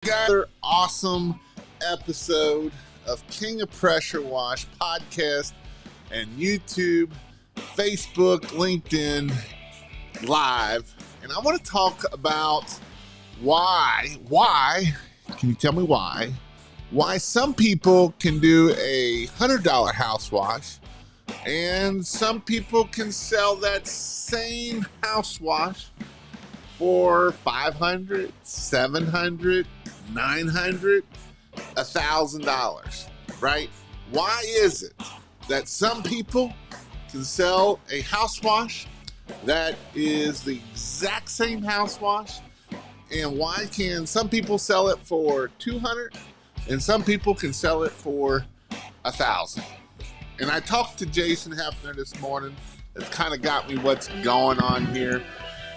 Another awesome episode of King of Pressure Wash podcast and YouTube, Facebook, LinkedIn Live. And I want to talk about why, can you tell me why some people can do a $100 house wash and some people can sell that same house wash for $500, $700, $900, $1,000, right? Why is it that some people can sell a house wash that is the exact same house wash, and why can some people sell it for $200 and some people can sell it for $1,000? And I talked to Jason Hefner this morning. It's kind of got me what's going on here,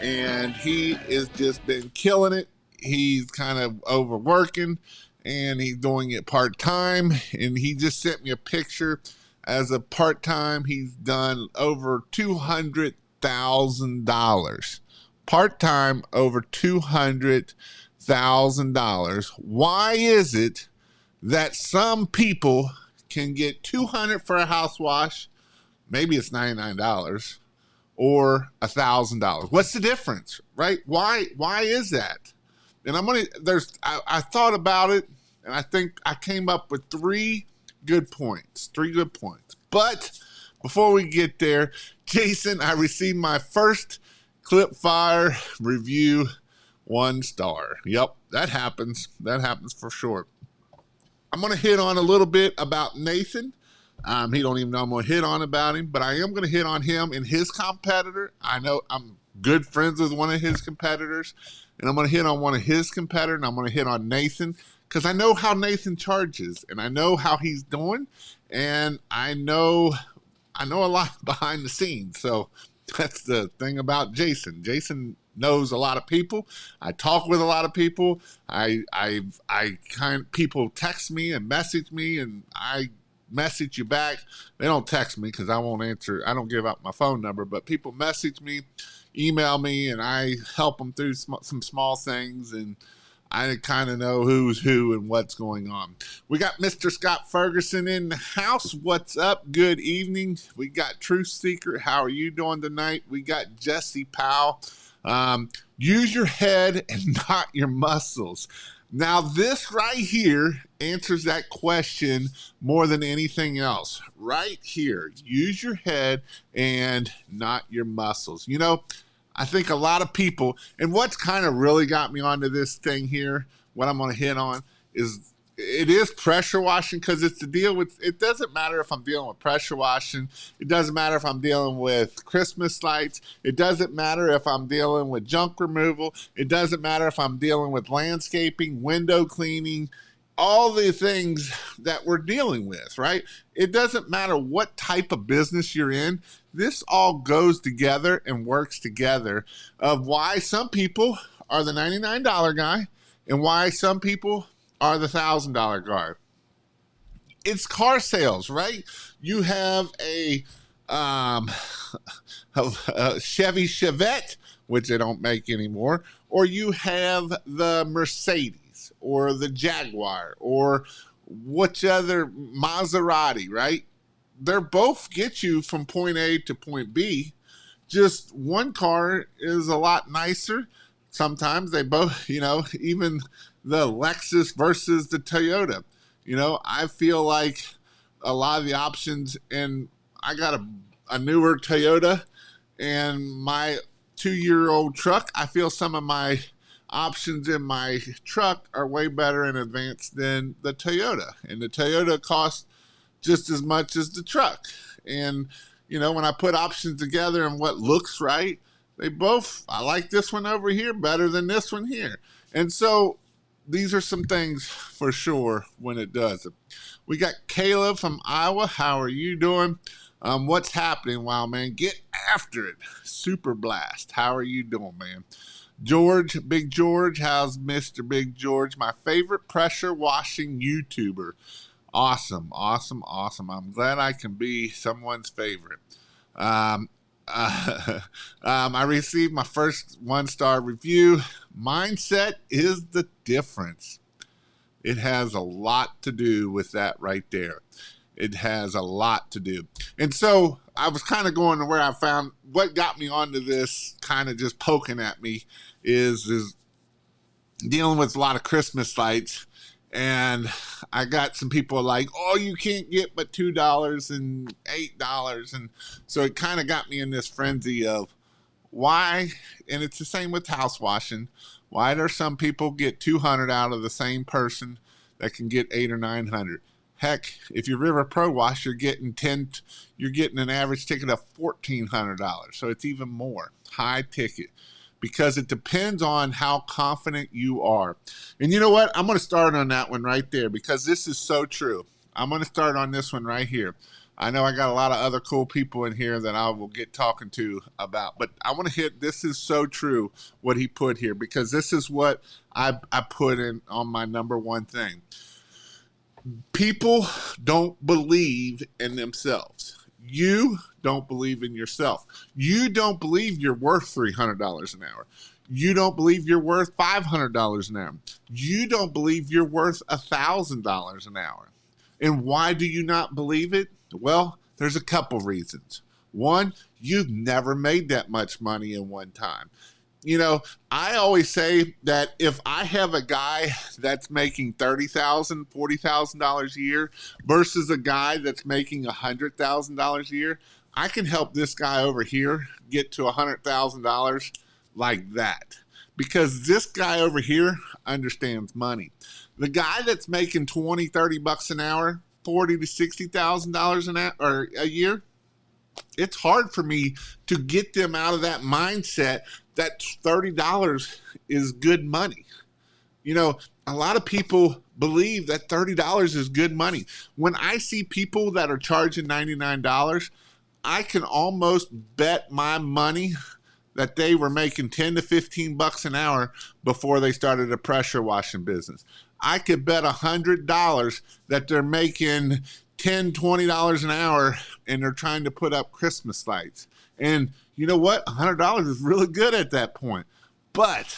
and he has just been killing it. He's kind of overworking and he's doing it part-time, and he just sent me a picture. As a part-time, he's done over $200,000. Part-time, over $200,000. Why is it that some people can get $200 for a house wash, maybe it's $99, or $1,000? What's the difference, right? Why is that? And I thought about it, and I think I came up with three good points. But before we get there, Jason, I received my first Clipfire review, 1 star. Yep, that happens. That happens for sure. I'm going to hit on a little bit about Nathan. He don't even know I'm going to hit on about him, but I am going to hit on him and his competitor. I know I'm good friends with one of his competitors, and I'm going to hit on one of his competitors, and I'm going to hit on Nathan, because I know how Nathan charges, and I know how he's doing, and I know a lot behind the scenes. So that's the thing about Jason. Jason knows a lot of people. I talk with a lot of people. People text me and message me, and I message you back. They don't text me because I won't answer. I don't give out my phone number, but people message me, email me, and I help them through some small things, and I kind of know who's who and what's going on. We got Mr. Scott Ferguson in the house. What's up? Good evening. We got Truth Seeker. How are you doing tonight? We got Jesse Powell. Use your head and not your muscles. Now, this right here answers that question more than anything else. Right here, use your head and not your muscles. You know, I think a lot of people, and what's kind of really got me onto this thing here, what I'm going to hit on is it is pressure washing, because it's the deal with, it doesn't matter if I'm dealing with pressure washing. It doesn't matter if I'm dealing with Christmas lights. It doesn't matter if I'm dealing with junk removal. It doesn't matter if I'm dealing with landscaping, window cleaning, all the things that we're dealing with, right? It doesn't matter what type of business you're in. This all goes together and works together of why some people are the $99 guy and why some people are the $1,000 guy. It's car sales, right? You have a Chevy Chevette, which they don't make anymore, or you have the Mercedes or the Jaguar or which other Maserati, right? They're both get you from point A to point B. Just one car is a lot nicer. Sometimes they both, even the Lexus versus the Toyota. I feel like a lot of the options, and I got a newer Toyota and my 2-year-old truck. I feel some of my options in my truck are way better in advance than the Toyota. And the Toyota costs just as much as the truck. And, when I put options together and what looks right, I like this one over here better than this one here. And so these are some things for sure when it does it. We got Caleb from Iowa. How are you doing? What's happening, Wow Man? Get after it. Super Blast. How are you doing, man? George, Big George. How's Mr. Big George? My favorite pressure washing YouTuber. Awesome. I'm glad I can be someone's favorite. I received my first 1-star review. Mindset is the difference. It has a lot to do with that right there. It has a lot to do. And so I was kind of going to where I found what got me onto this, kind of just poking at me, is dealing with a lot of Christmas lights. And I got some people like, oh, you can't get but $2 and $8. And so it kind of got me in this frenzy of why, and it's the same with house washing. Why do some people get 200 out of the same person that can get 800 or 900? Heck, if you're River Pro Wash, you're getting an average ticket of $1,400. So it's even more high ticket, because it depends on how confident you are. And you know what? I'm going to start on that one right there, because this is so true. I'm going to start on this one right here. I know I got a lot of other cool people in here that I will get talking to about, but I want to hit, this is so true what he put here, because this is what I put in on my number one thing. People don't believe in themselves. You don't believe in yourself. You don't believe you're worth $300 an hour. You don't believe you're worth $500 an hour. You don't believe you're worth $1,000 an hour. And why do you not believe it? Well, there's a couple reasons. One, you've never made that much money in one time. You know, I always say that if I have a guy that's making $30,000, $40,000 a year versus a guy that's making $100,000 a year, I can help this guy over here get to $100,000 like that, because this guy over here understands money. The guy that's making 20, 30 bucks an hour, $40,000 to $60,000 an hour or a year, it's hard for me to get them out of that mindset that $30 is good money. You know, a lot of people believe that $30 is good money. When I see people that are charging $99, I can almost bet my money that they were making 10 to 15 bucks an hour before they started a pressure washing business. I could bet $100 that they're making $10, $20 an hour and they're trying to put up Christmas lights. And you know what? $100 is really good at that point. But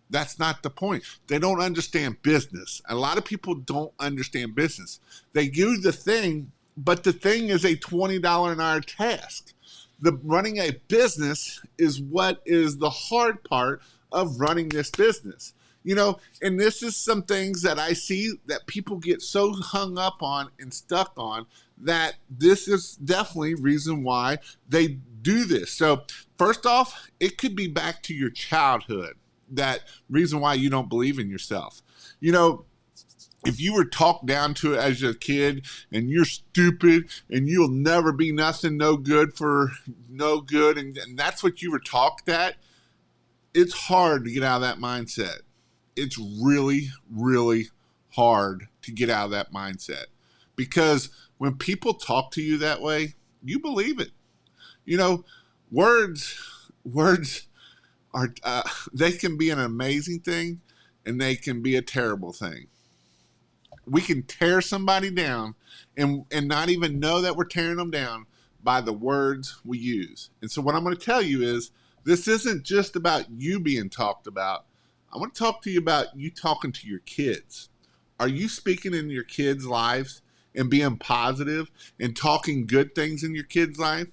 that's not the point. They don't understand business. A lot of people don't understand business. They do the thing, but the thing is a $20 an hour task. Running a business is what is the hard part of running this business. You know, and this is some things that I see that people get so hung up on and stuck on, that this is definitely reason why they do this. So first off, it could be back to your childhood, that reason why you don't believe in yourself. You know, if you were talked down to it as a kid and you're stupid and you'll never be nothing, no good, and that's what you were talked at, it's hard to get out of that mindset. It's really, really hard to get out of that mindset, because when people talk to you that way, you believe it. You know, words are, they can be an amazing thing and they can be a terrible thing. We can tear somebody down and not even know that we're tearing them down by the words we use. And so what I'm going to tell you is, this isn't just about you being talked about. I want to talk to you about you talking to your kids. Are you speaking in your kids' lives and being positive and talking good things in your kids' life?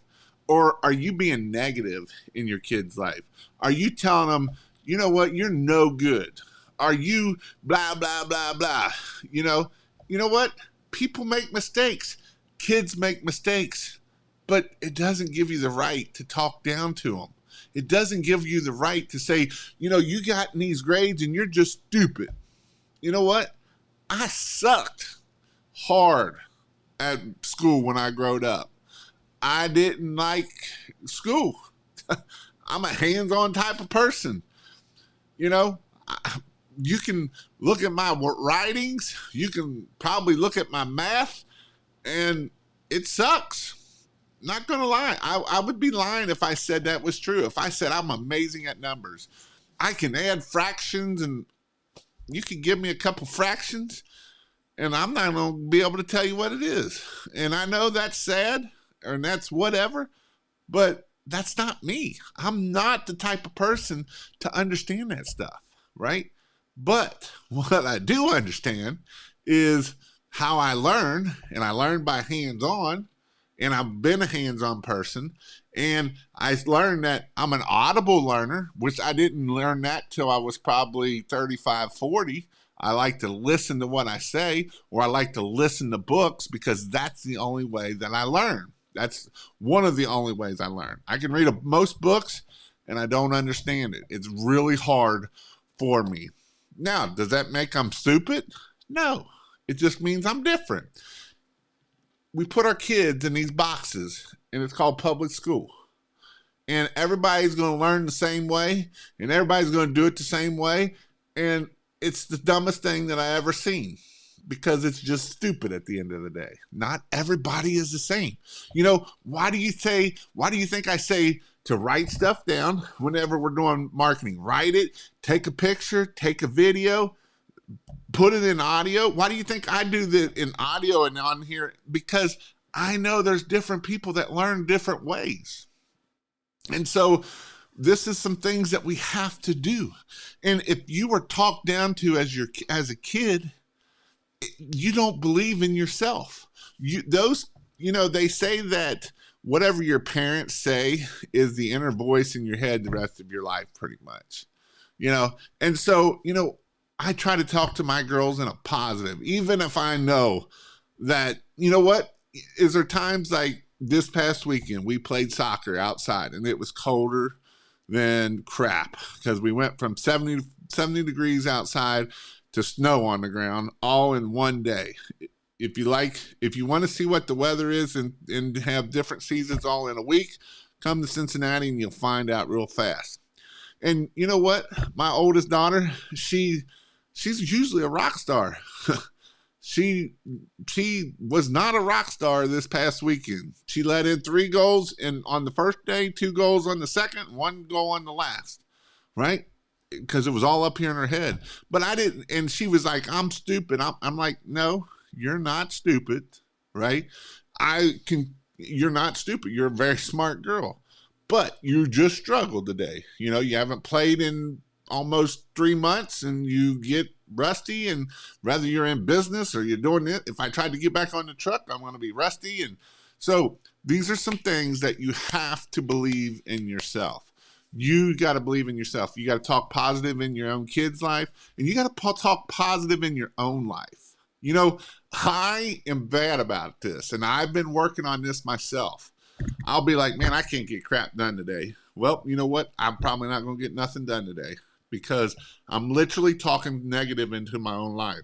Or are you being negative in your kids' life? Are you telling them, you know what, you're no good? Are you blah, blah, blah, blah? You know what? People make mistakes. Kids make mistakes. But it doesn't give you the right to talk down to them. It doesn't give you the right to say, you know, you got in these grades and you're just stupid. You know what? I sucked hard at school when I growed up. I didn't like school. I'm a hands-on type of person. You know, you can look at my writings. You can probably look at my math, and it sucks. Not going to lie. I would be lying if I said that was true. If I said I'm amazing at numbers. I can add fractions, and you can give me a couple fractions, and I'm not going to be able to tell you what it is. And I know that's sad, or that's whatever, but that's not me. I'm not the type of person to understand that stuff, right? But what I do understand is how I learn, and I learn by hands on, and I've been a hands on person. And I learned that I'm an audible learner, which I didn't learn that till I was probably 35, 40. I like to listen to what I say, or I like to listen to books because that's the only way that I learn. That's one of the only ways I learn. I can read most books and I don't understand it. It's really hard for me. Now, does that make I'm stupid? No. It just means I'm different. We put our kids in these boxes, and it's called public school. And everybody's going to learn the same way, and everybody's going to do it the same way. And it's the dumbest thing that I ever seen because it's just stupid at the end of the day. Not everybody is the same. You know, why do you think I say to write stuff down whenever we're doing marketing? Write it, take a picture, take a video, put it in audio. Why do you think I do that in audio and on here? Because I know there's different people that learn different ways. And so this is some things that we have to do. And if you were talked down to as a kid, you don't believe in yourself. They say that whatever your parents say is the inner voice in your head the rest of your life, pretty much. And so, I try to talk to my girls in a positive, even if I know that, is there times like this past weekend, we played soccer outside and it was colder than crap because we went from 70 degrees outside to snow on the ground all in one day. If you want to see what the weather is and have different seasons all in a week, come to Cincinnati and you'll find out real fast. And you know what? My oldest daughter, she's usually a rock star. She was not a rock star this past weekend. She let in 3 goals on the first day, 2 goals on the second, 1 goal on the last, right? Because it was all up here in her head. But I didn't, and she was like, I'm stupid. I'm like, no, you're not stupid, right? You're not stupid. You're a very smart girl. But you just struggled today. You haven't played in almost 3 months and you get rusty, and whether you're in business or you're doing it, if I tried to get back on the truck, I'm going to be rusty. And so these are some things that you have to believe in yourself. You got to believe in yourself. You got to talk positive in your own kid's life, and you got to talk positive in your own life. I am bad about this, and I've been working on this myself. I'll be like, man, I can't get crap done today. Well, you know what? I'm probably not going to get nothing done today because I'm literally talking negative into my own life.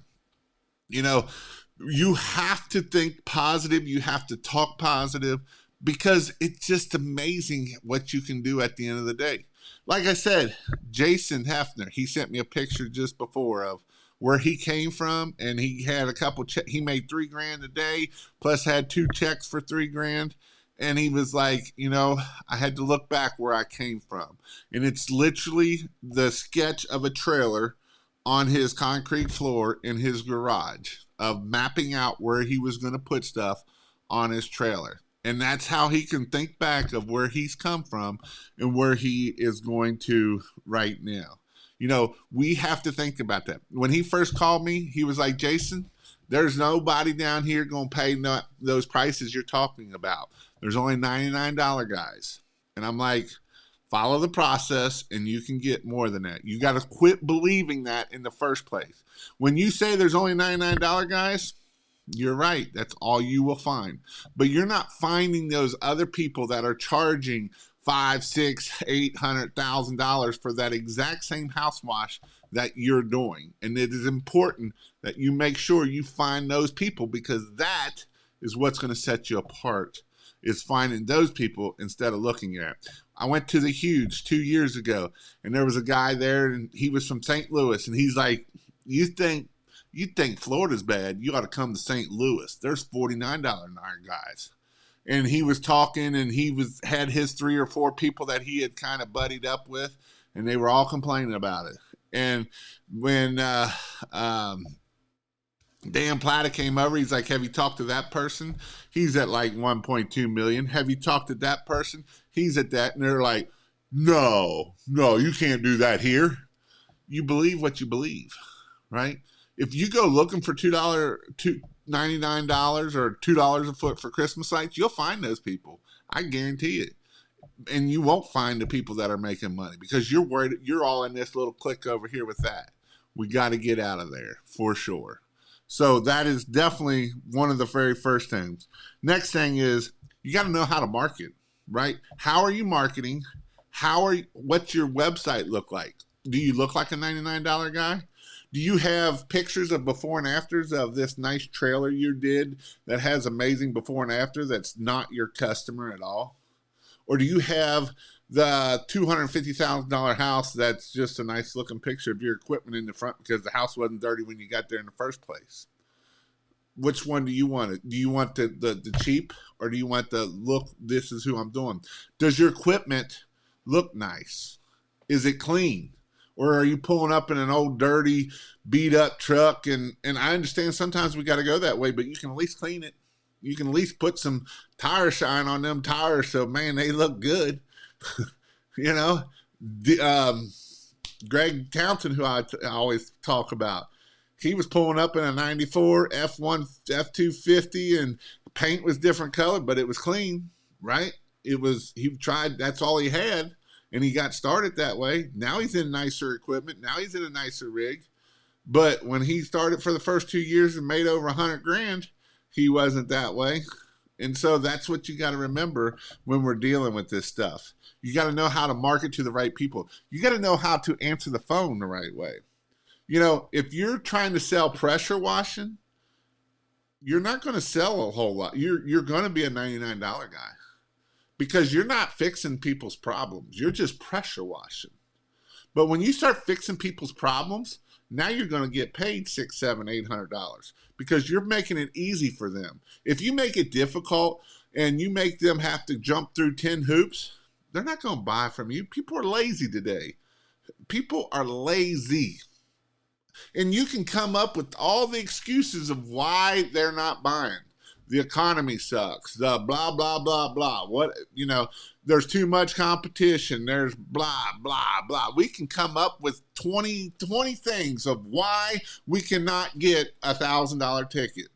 You have to think positive. You have to talk positive because it's just amazing what you can do at the end of the day. Like I said, Jason Hefner, he sent me a picture just before of where he came from, and he had a couple he made $3,000 a day, plus had 2 checks for $3,000. And he was like, I had to look back where I came from. And it's literally the sketch of a trailer on his concrete floor in his garage of mapping out where he was going to put stuff on his trailer. And that's how he can think back of where he's come from and where he is going to right now. We have to think about that. When he first called me, he was like, Jason, there's nobody down here going to pay those prices you're talking about. There's only $99 guys. And I'm like, follow the process and you can get more than that. You got to quit believing that in the first place. When you say there's only $99 guys, you're right. That's all you will find. But you're not finding those other people that are charging $500,000, $600,000, $800,000 for that exact same house wash that you're doing. And it is important that you make sure you find those people, because that is what's going to set you apart, is finding those people instead of looking at. I went to the Huge 2 years ago, and there was a guy there, and he was from St. Louis, and he's like, you think Florida's bad, you ought to come to St. Louis. There's $49 an hour guys. And he was talking, and he had his 3 or 4 people that he had kind of buddied up with, and they were all complaining about it. And when Dan Plata came over, he's like, have you talked to that person? He's at like 1.2 million. Have you talked to that person? He's at that. And they're like, no, you can't do that here. you believe what you believe, right? If you go looking for $99 or $2 a foot for Christmas lights, you'll find those people. I guarantee it. And you won't find the people that are making money because you're worried. You're all in this little clique over here with that. We got to get out of there for sure. So that is definitely one of the very first things. Next thing is you got to know how to market, right? How are you marketing? What's your website look like? Do you look like a $99 guy? Do you have pictures of before and afters of this nice trailer you did that has amazing before and after that's not your customer at all? Or do you have the $250,000 house that's just a nice looking picture of your equipment in the front because the house wasn't dirty when you got there in the first place? Which one do you want? Do you want the cheap, or do you want the look, this is who I'm doing? Does your equipment look nice? Is it clean? Or are you pulling up in an old dirty beat up truck? And I understand sometimes we got to go that way, but you can at least clean it. You can at least put some tire shine on them tires so, man, they look good. You know, Greg Townsend, who I always talk about, he was pulling up in a 94 F1, F250, and the paint was different color, but it was clean, right? He tried, that's all he had, and he got started that way. Now he's in nicer equipment. Now he's in a nicer rig. But when he started for the first 2 years and made over $100,000, he wasn't that way. And so that's what you got to remember when we're dealing with this stuff. You got to know how to market to the right people. You got to know how to answer the phone the right way. You know, if you're trying to sell pressure washing, you're not going to sell a whole lot. You're going to be a $99 guy because you're not fixing people's problems. You're just pressure washing. But when you start fixing people's problems, now you're going to get paid $600, $700, $800 because you're making it easy for them. If you make it difficult and you make them have to jump through 10 hoops, they're not going to buy from you. People are lazy today. People are lazy. And you can come up with all the excuses of why they're not buying. The economy sucks. The blah, blah, blah, blah. What, you know, there's too much competition. There's blah, blah, blah. We can come up with 20 things of why we cannot get a $1,000 ticket.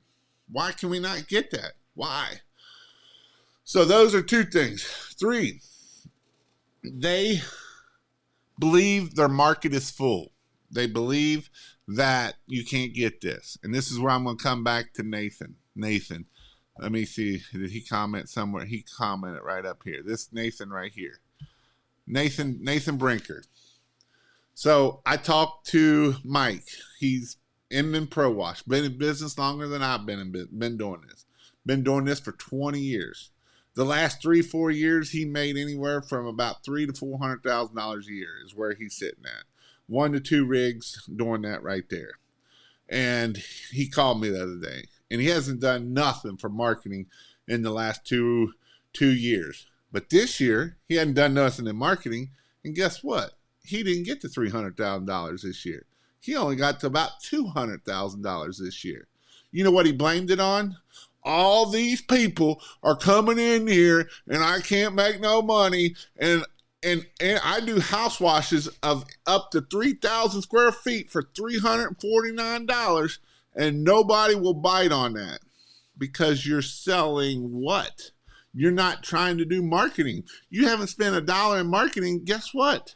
Why can we not get that? Why? So those are 2 things. 3, they believe their market is full. They believe that you can't get this. And this is where I'm going to come back to Nathan. Let me see. Did he comment somewhere? He commented right up here. This Nathan right here. Nathan Brinker. So I talked to Mike. He's in Pro Wash. Been in business longer than I've been doing this. Been doing this for 20 years. The last 3-4 years, he made anywhere from about $300,000 to $400,000 a year is where he's sitting at. 1 to 2 rigs doing that right there. And he called me the other day. And he hasn't done nothing for marketing in the last two years. But this year, he hadn't done nothing in marketing. And guess what? He didn't get to $300,000 this year. He only got to about $200,000 this year. You know what he blamed it on? All these people are coming in here and I can't make no money. And I do house washes of up to 3,000 square feet for $349. And nobody will bite on that because you're selling what? You're not trying to do marketing. You haven't spent $1 in marketing. Guess what?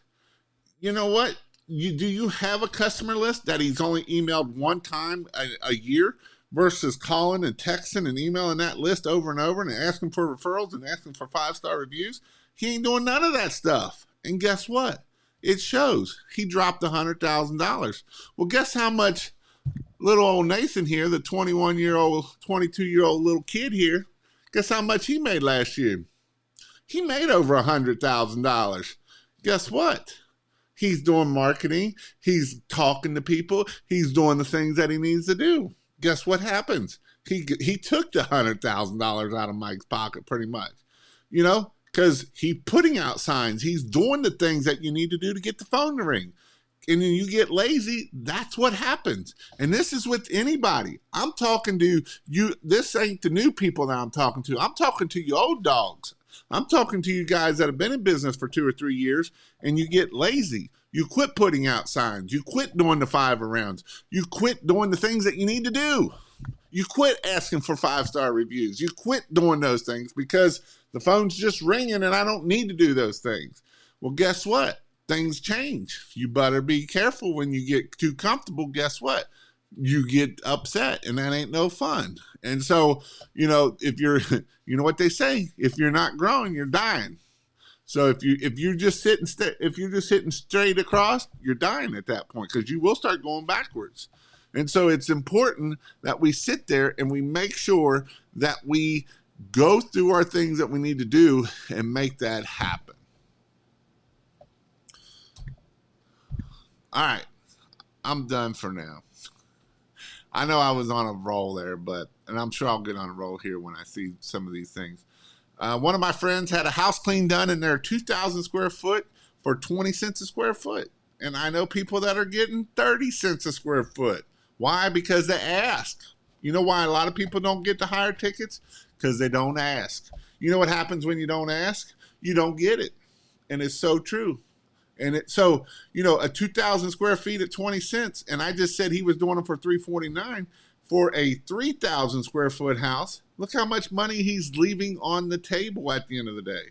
You know what? Do you have a customer list that he's only emailed 1 time a year versus calling and texting and emailing that list over and over and asking for referrals and asking for 5-star reviews? He ain't doing none of that stuff. And guess what? It shows. He dropped $100,000. Well, guess how much little old Nathan here, the 21-year-old, 22-year-old little kid here, guess how much he made last year? He made over $100,000. Guess what? He's doing marketing. He's talking to people. He's doing the things that he needs to do. Guess what happens? He took the $100,000 out of Mike's pocket pretty much, you know, because he's putting out signs. He's doing the things that you need to do to get the phone to ring. And then you get lazy, that's what happens. And this is with anybody. I'm talking to you. This ain't the new people that I'm talking to. I'm talking to you old dogs. I'm talking to you guys that have been in business for 2 or 3 years and you get lazy. You quit putting out signs. You quit doing the 5 rounds. You quit doing the things that you need to do. You quit asking for 5-star reviews. You quit doing those things because the phone's just ringing and I don't need to do those things. Well, guess what? Things change. You better be careful when you get too comfortable. Guess what? You get upset and that ain't no fun. And so, if you're, you know what they say, if you're not growing, you're dying. So if you're just hitting straight across, you're dying at that point because you will start going backwards. And so it's important that we sit there and we make sure that we go through our things that we need to do and make that happen. All right, I'm done for now. I know I was on a roll there, and I'm sure I'll get on a roll here when I see some of these things. One of my friends had a house clean done in their 2,000 square foot for 20 cents a square foot. And I know people that are getting 30 cents a square foot. Why? Because they ask. You know why a lot of people don't get the higher tickets? Because they don't ask. You know what happens when you don't ask? You don't get it. And it's so true. And a 2,000 square feet at 20 cents, and I just said he was doing them for $349 for a 3,000 square foot house. Look how much money he's leaving on the table at the end of the day.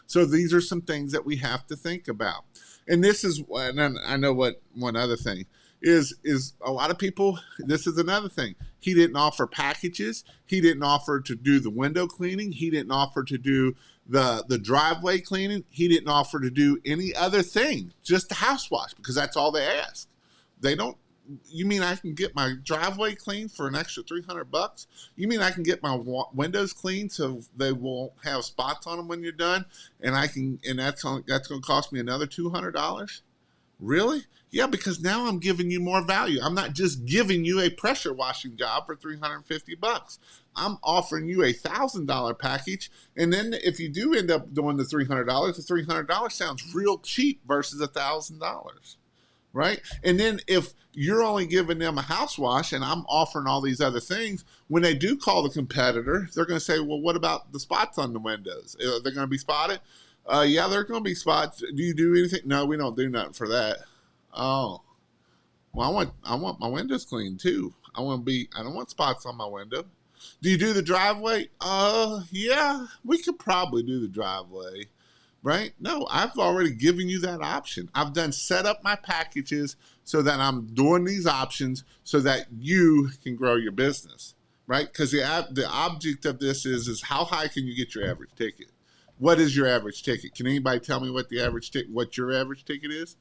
So these are some things that we have to think about. And this is, and I know what one other thing is a lot of people, this is another thing. He didn't offer packages. He didn't offer to do the window cleaning. He didn't offer to do the driveway cleaning. He didn't offer to do any other thing, just the house wash, because that's all they ask. They don't, you mean I can get my driveway cleaned for an extra $300? You mean I can get my windows cleaned so they won't have spots on them when you're done? And that's going to cost me another $200? Really? Yeah, because now I'm giving you more value. I'm not just giving you a pressure washing job for $350. I'm offering you a $1,000 package. And then if you do end up doing the $300, the $300 sounds real cheap versus $1,000. Right? And then if you're only giving them a house wash and I'm offering all these other things, when they do call the competitor, they're going to say, well, what about the spots on the windows? Are they going to be spotted? Yeah, they're going to be spots. Do you do anything? No, we don't do nothing for that. Oh, well, I want my windows cleaned too. I don't want spots on my window. Do you do the driveway? Yeah, we could probably do the driveway. Right? No, I've already given you that option. I've done set up my packages so that I'm doing these options so that you can grow your business, right? Because the object of this is how high can you get your average ticket? What is your average ticket? Can anybody tell me what what your average ticket is?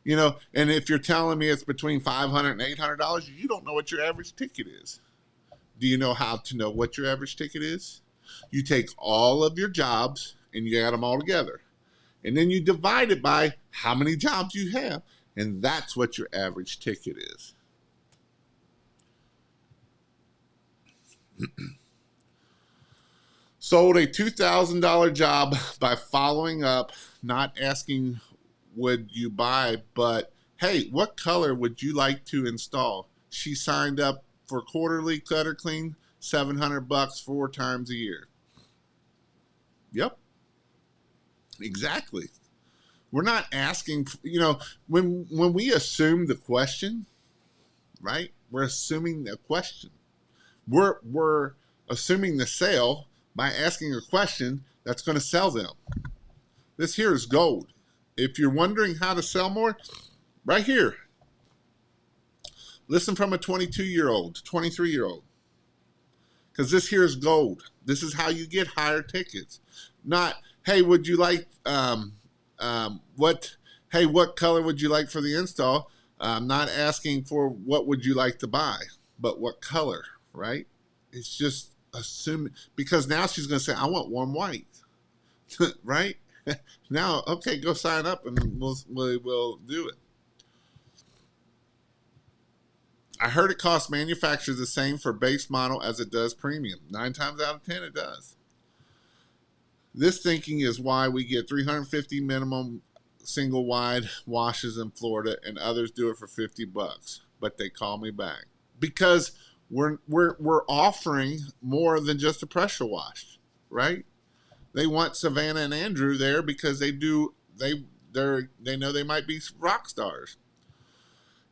And if you're telling me it's between $500 and $800, you don't know what your average ticket is. Do you know how to know what your average ticket is? You take all of your jobs and you add them all together. And then you divide it by how many jobs you have. And that's what your average ticket is. Sold a $2,000 job by following up, not asking would you buy, but hey, what color would you like to install? She signed up for quarterly gutter clean, $700 4 times a year. Yep. Exactly. We're not asking, when we assume the question, right? We're assuming the question. We're assuming the sale by asking a question that's going to sell them. This here is gold. If you're wondering how to sell more, right here. Listen from a 22-year-old, 23-year-old. Because this here is gold. This is how you get higher tickets. Not, hey, would you like, what color would you like for the install? I'm not asking for what would you like to buy, but what color, right? It's just assuming, because now she's going to say, I want warm white, right? Now, okay, go sign up and we'll do it. I heard it costs manufacturers the same for base model as it does premium. 9 times out of 10, it does. This thinking is why we get 350 minimum single wide washes in Florida and others do it for $50, but they call me back because we're offering more than just a pressure wash, right? They want Savannah and Andrew there because they they know they might be rock stars.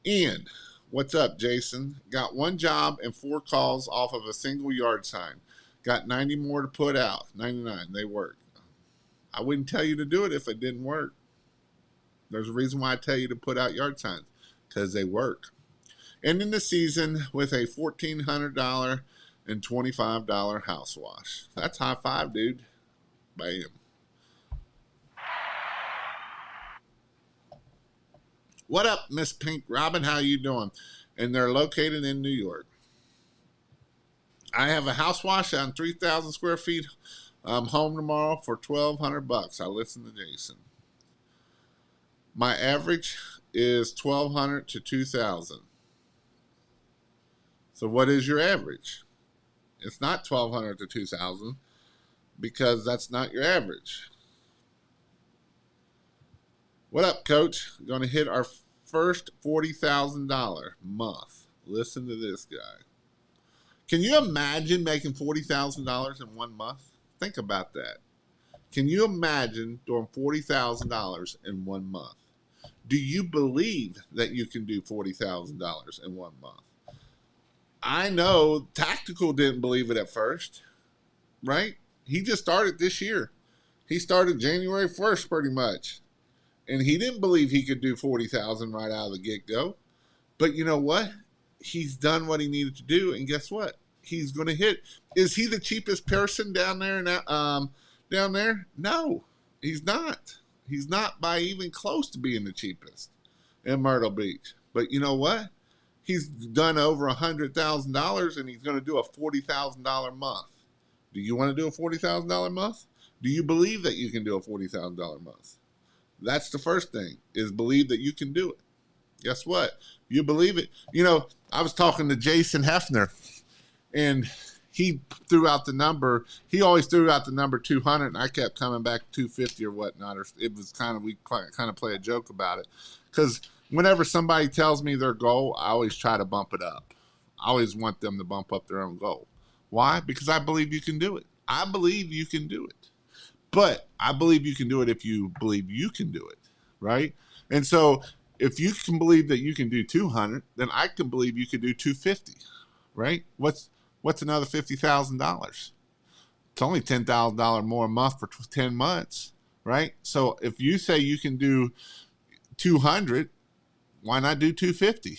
Ian, what's up, Jason? Got one job and 4 calls off of a single yard sign. Got 90 more to put out. 99. They work. I wouldn't tell you to do it if it didn't work. There's a reason why I tell you to put out yard signs, because they work. Ending the season with a $1,400 and $25 house wash. That's high five, dude. Bam. What up, Miss Pink Robin? How you doing? And they're located in New York. I have a house wash on 3,000 square feet. I'm home tomorrow for $1,200. I listen to Jason. My average is $1,200 to $2,000. So what is your average? It's not $1,200 to $2,000 because that's not your average. What up, Coach? Going to hit our first $40,000 month. Listen to this guy. Can you imagine making $40,000 in 1 month? Think about that. Can you imagine doing $40,000 in 1 month? Do you believe that you can do $40,000 in 1 month? I know Tactical didn't believe it at first, right? He just started this year. He started January 1st pretty much. And he didn't believe he could do 40,000 right out of the get-go. But you know what? He's done what he needed to do, and guess what? He's going to hit. Is he the cheapest person down there? Down there? No, he's not. He's not by even close to being the cheapest in Myrtle Beach. But you know what? He's done over $100,000, and he's going to do a $40,000 month. Do you want to do a $40,000 month? Do you believe that you can do a $40,000 month? That's the first thing, is believe that you can do it. Guess what? You believe it. You know, I was talking to Jason Hefner, and he threw out the number. He always threw out the number 200, and I kept coming back 250 or whatnot. Or it was we kind of play a joke about it. Because whenever somebody tells me their goal, I always try to bump it up. I always want them to bump up their own goal. Why? Because I believe you can do it. I believe you can do it. But I believe you can do it if you believe you can do it, right? And so if you can believe that you can do 200, then I can believe you can do 250, right? What's another $50,000? It's only $10,000 more a month for 10 months, right? So if you say you can do 200, why not do 250?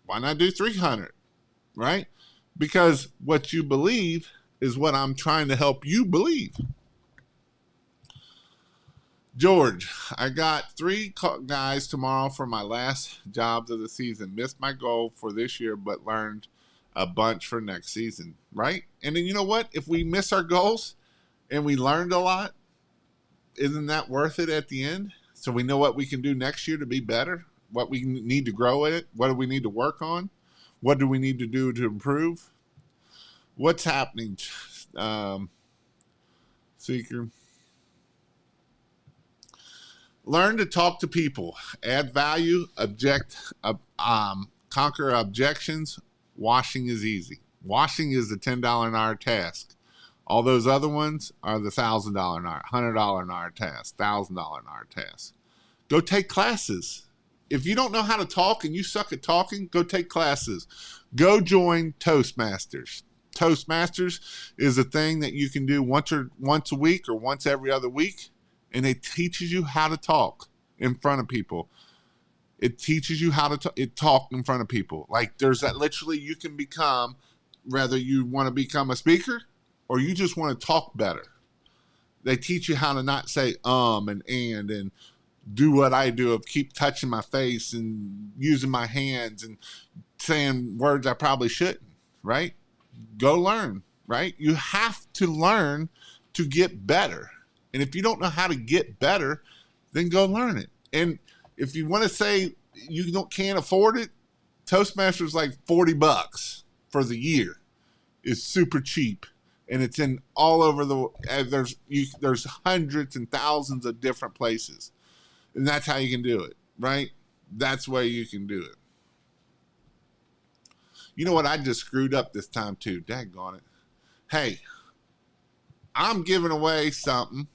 Why not do 300, right? Because what you believe is what I'm trying to help you believe. George, I got 3 guys tomorrow for my last jobs of the season. Missed my goal for this year, but learned a bunch for next season, right? And then you know what? If we miss our goals and we learned a lot, isn't that worth it at the end? So we know what we can do next year to be better, what we need to grow in it, what do we need to work on, what do we need to do to improve? What's happening, Seeker? Learn to talk to people, add value, conquer objections. Washing is easy. Washing is the $10 an hour task. All those other ones are the $1,000 an hour, $100 an hour task, $1,000 an hour task. Go take classes. If you don't know how to talk and you suck at talking, go take classes. Go join Toastmasters. Toastmasters is a thing that you can do once a week or once every other week. And it teaches you how to talk in front of people. It teaches you how to talk in front of people. Like there's that literally you can become, whether you want to become a speaker or you just want to talk better. They teach you how to not say and do what I do of keep touching my face and using my hands and saying words I probably shouldn't, right? Go learn, right? You have to learn to get better. And if you don't know how to get better, then go learn it. And if you want to say you can't afford it, Toastmasters like $40 for the year. It's super cheap, and it's in all over there's hundreds and thousands of different places, and that's how you can do it, right? That's where you can do it. You know what? I just screwed up this time too. Daggone it. Hey, I'm giving away something.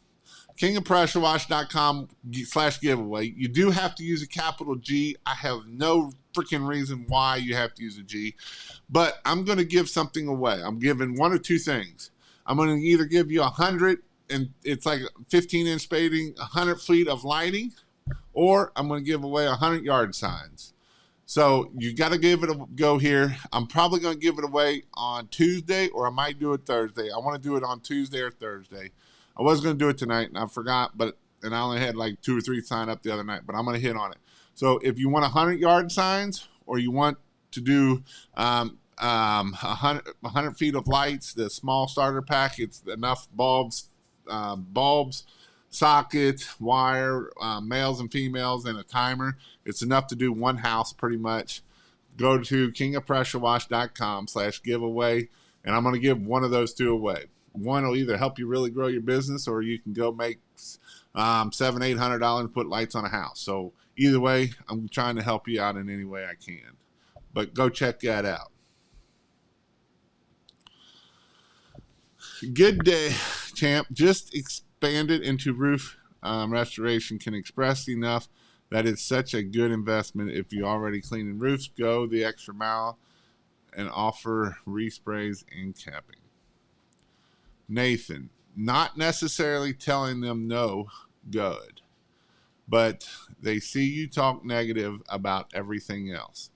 kingofpressurewash.com/giveaway. You do have to use a capital G. I have no freaking reason why you have to use a G, but I'm going to give something away. I'm giving one or two things. I'm going to either give you 100, and it's like 15-inch spading, 100 feet of lighting, or I'm going to give away 100 yard signs. So you got to give it a go here. I'm probably going to give it away on Tuesday, or I might do it Thursday. I want to do it on Tuesday or Thursday. I was going to do it tonight, and I forgot, and I only had like 2 or 3 sign up the other night, but I'm going to hit on it. So if you want 100 yard signs, or you want to do 100 feet of lights, the small starter pack, it's enough bulbs, socket, wire, males and females, and a timer. It's enough to do one house pretty much. Go to kingofpressurewash.com/giveaway, and I'm going to give one of those 2 away. One will either help you really grow your business, or you can go make $700-800 and put lights on a house. So either way, I'm trying to help you out in any way I can. But go check that out. Good day, champ. Just expanded into roof restoration. Can express enough that it's such a good investment. If you already cleaning roofs, go the extra mile and offer resprays and capping. Nathan, not necessarily telling them no, good, but they see you talk negative about everything else.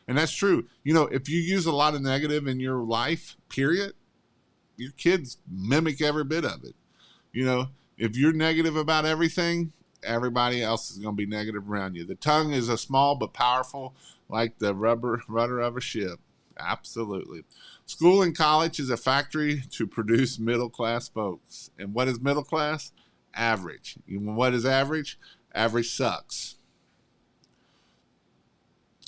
And that's true. You know, if you use a lot of negative in your life, period, your kids mimic every bit of it. You know, if you're negative about everything, everybody else is going to be negative around you. The tongue is a small but powerful, like the rudder of a ship. Absolutely. School and college is a factory to produce middle-class folks. And what is middle class? Average. And what is average? Average sucks.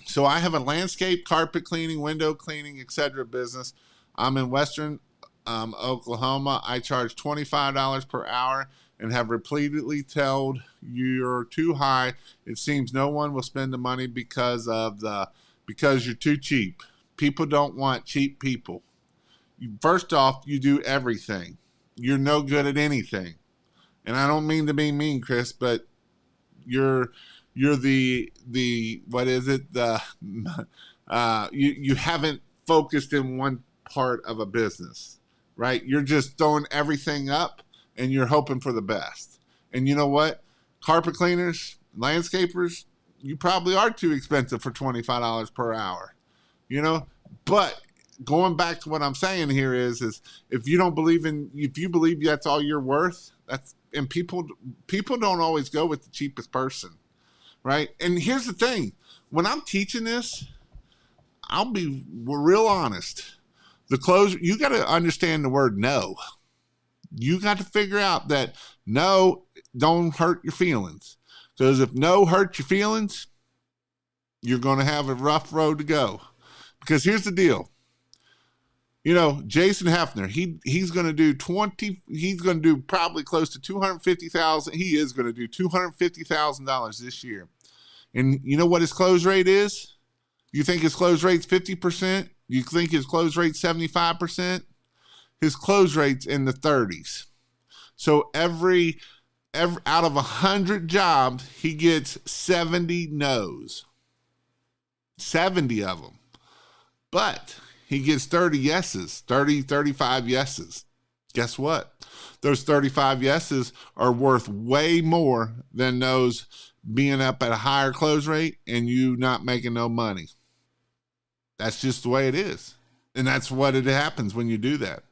So I have a landscape, carpet cleaning, window cleaning, etc. business. I'm in Western Oklahoma. I charge $25 per hour and have repeatedly told you're too high. It seems no one will spend the money because you're too cheap. People don't want cheap people. First off, you do everything. You're no good at anything. And I don't mean to be mean, Chris, but you're the what is it? You haven't focused in one part of a business, right? You're just throwing everything up and you're hoping for the best. And you know what? Carpet cleaners, landscapers, you probably are too expensive for $25 per hour. You know, but going back to what I'm saying here is if you believe that's all you're worth, and people don't always go with the cheapest person, right? And here's the thing, when I'm teaching this, I'll be real honest. You got to understand the word no. You got to figure out that no don't hurt your feelings, because if no hurts your feelings, you're going to have a rough road to go. Because here's the deal. You know, Jason Hefner, he's going to do probably close to $250,000. He is going to do $250,000 this year. And you know what his close rate is? You think his close rate's 50%? You think his close rate's 75%? His close rate's in the 30s. So every out of 100 jobs, he gets 70 no's. 70 of them. But he gets 30 yeses, 35 yeses. Guess what? Those 35 yeses are worth way more than those being up at a higher close rate and you not making no money. That's just the way it is. And that's what it happens when you do that.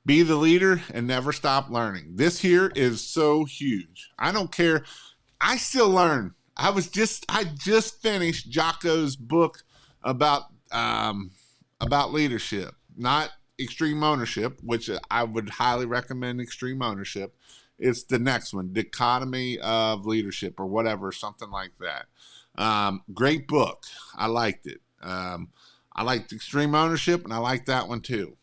Be the leader and never stop learning. This here is so huge. I don't care. I still learn. I just finished Jocko's book about leadership, not extreme ownership, which I would highly recommend. Extreme ownership. It's the next one, Dichotomy of Leadership or whatever, something like that. Great book. I liked it. I liked Extreme Ownership, and I liked that one too.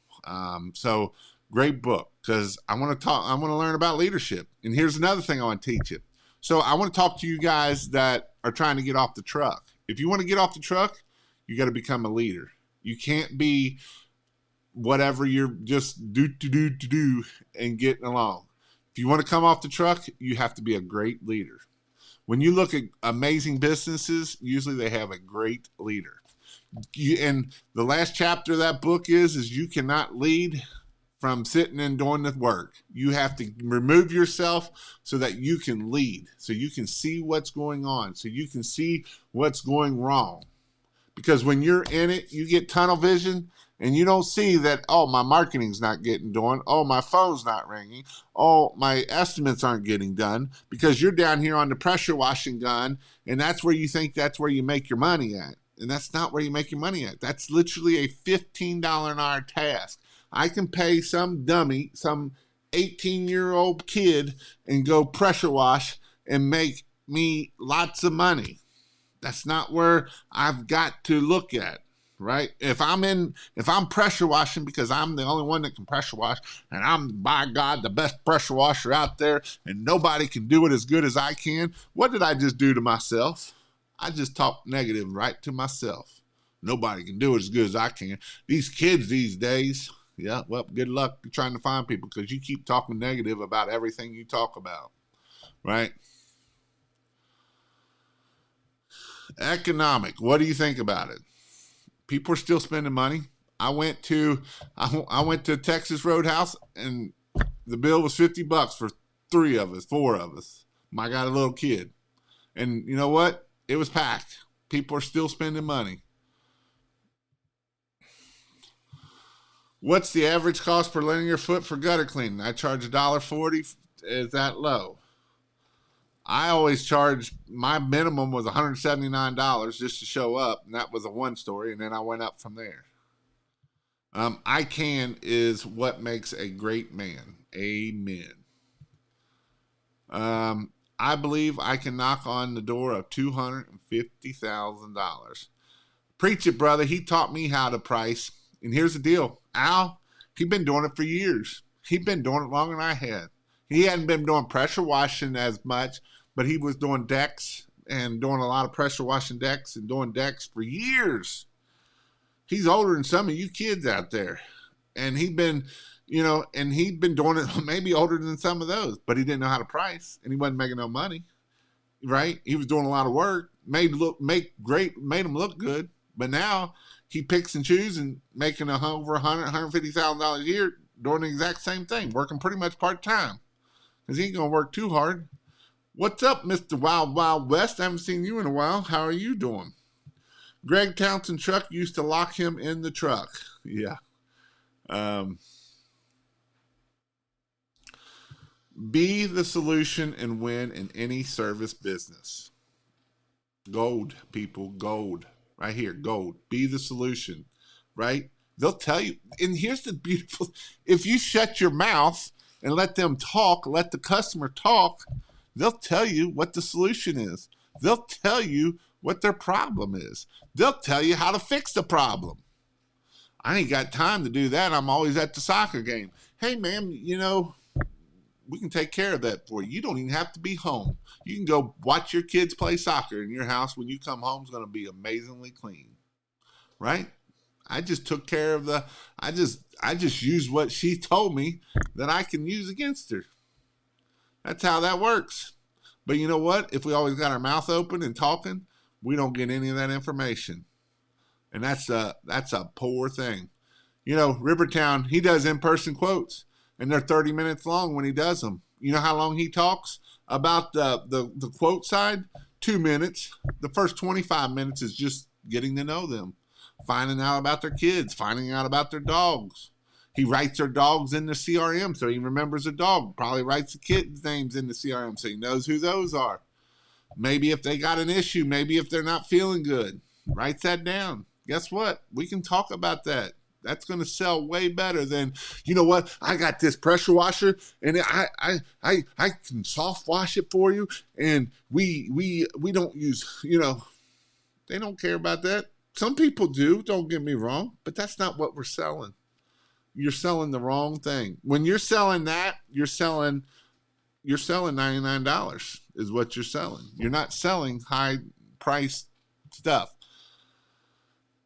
So great book, because I want to learn about leadership. And here's another thing I want to teach you. So I want to talk to you guys that are trying to get off the truck. If you want to get off the truck, you got to become a leader. You can't be whatever you're just do and getting along. If you want to come off the truck, you have to be a great leader. When you look at amazing businesses, usually they have a great leader. And the last chapter of that book is you cannot lead from sitting and doing the work. You have to remove yourself so that you can lead, so you can see what's going on, so you can see what's going wrong. Because when you're in it, you get tunnel vision and you don't see that, oh, my marketing's not getting done. Oh, my phone's not ringing. Oh, my estimates aren't getting done, because you're down here on the pressure washing gun, and that's where you think that's where you make your money at. And that's not where you make your money at. That's literally a $15 an hour task. I can pay some dummy, some 18-year-old kid, and go pressure wash and make me lots of money. That's not where I've got to look at, right? If I'm pressure washing because I'm the only one that can pressure wash, and I'm, by God, the best pressure washer out there, and nobody can do it as good as I can, what did I just do to myself? I just talked negative right to myself. Nobody can do it as good as I can. These kids these days, yeah, well, good luck trying to find people, because you keep talking negative about everything you talk about, right? Economic, what do you think about it? People are still spending money. I went to Texas Roadhouse, and the bill was $50 for 4 of us. I got a little kid. And you know what? It was packed. People are still spending money. What's the average cost per linear foot for gutter cleaning? I charge $1.40. Is that low? I always charge, my minimum was $179 just to show up, and that was a one story, and then I went up from there. I can is what makes a great man. Amen. I believe I can knock on the door of $250,000. Preach it, brother. He taught me how to price. And here's the deal. Al, he'd been doing it for years. He'd been doing it longer than I had. He hadn't been doing pressure washing as much, but he was doing decks and doing a lot of pressure washing decks and doing decks for years. He's older than some of you kids out there. And he'd been doing it maybe older than some of those, but he didn't know how to price, and he wasn't making no money, right? He was doing a lot of work, made him look good, but now he picks and chooses and making over $150,000 a year doing the exact same thing, working pretty much part-time, because he ain't going to work too hard. What's up, Mr. Wild Wild West? I haven't seen you in a while. How are you doing? Greg Townsend truck used to lock him in the truck. Yeah. Be the solution and win in any service business. Gold, people, gold. Right here, gold. Be the solution, right? They'll tell you. And here's the beautiful, if you shut your mouth and let them talk, let the customer talk, they'll tell you what the solution is. They'll tell you what their problem is. They'll tell you how to fix the problem. I ain't got time to do that. I'm always at the soccer game. Hey, ma'am, we can take care of that for you. You don't even have to be home. You can go watch your kids play soccer in your house. When you come home, it's going to be amazingly clean, right? I just took care of I just used what she told me that I can use against her. That's how that works. But you know what? If we always got our mouth open and talking, we don't get any of that information. And that's a poor thing. Rivertown, he does in-person quotes, and they're 30 minutes long when he does them. You know how long he talks about the quote side? 2 minutes. The first 25 minutes is just getting to know them, finding out about their kids, finding out about their dogs. He writes their dogs in the CRM so he remembers a dog. Probably writes the kids' names in the CRM so he knows who those are. Maybe if they got an issue, maybe if they're not feeling good, writes that down. Guess what? We can talk about that. That's going to sell way better than, you know what? I got this pressure washer, and I can soft wash it for you, and we don't use, they don't care about that. Some people do, don't get me wrong, but that's not what we're selling. You're selling the wrong thing. When you're selling that, you're selling $99 is what you're selling. You're not selling high priced stuff.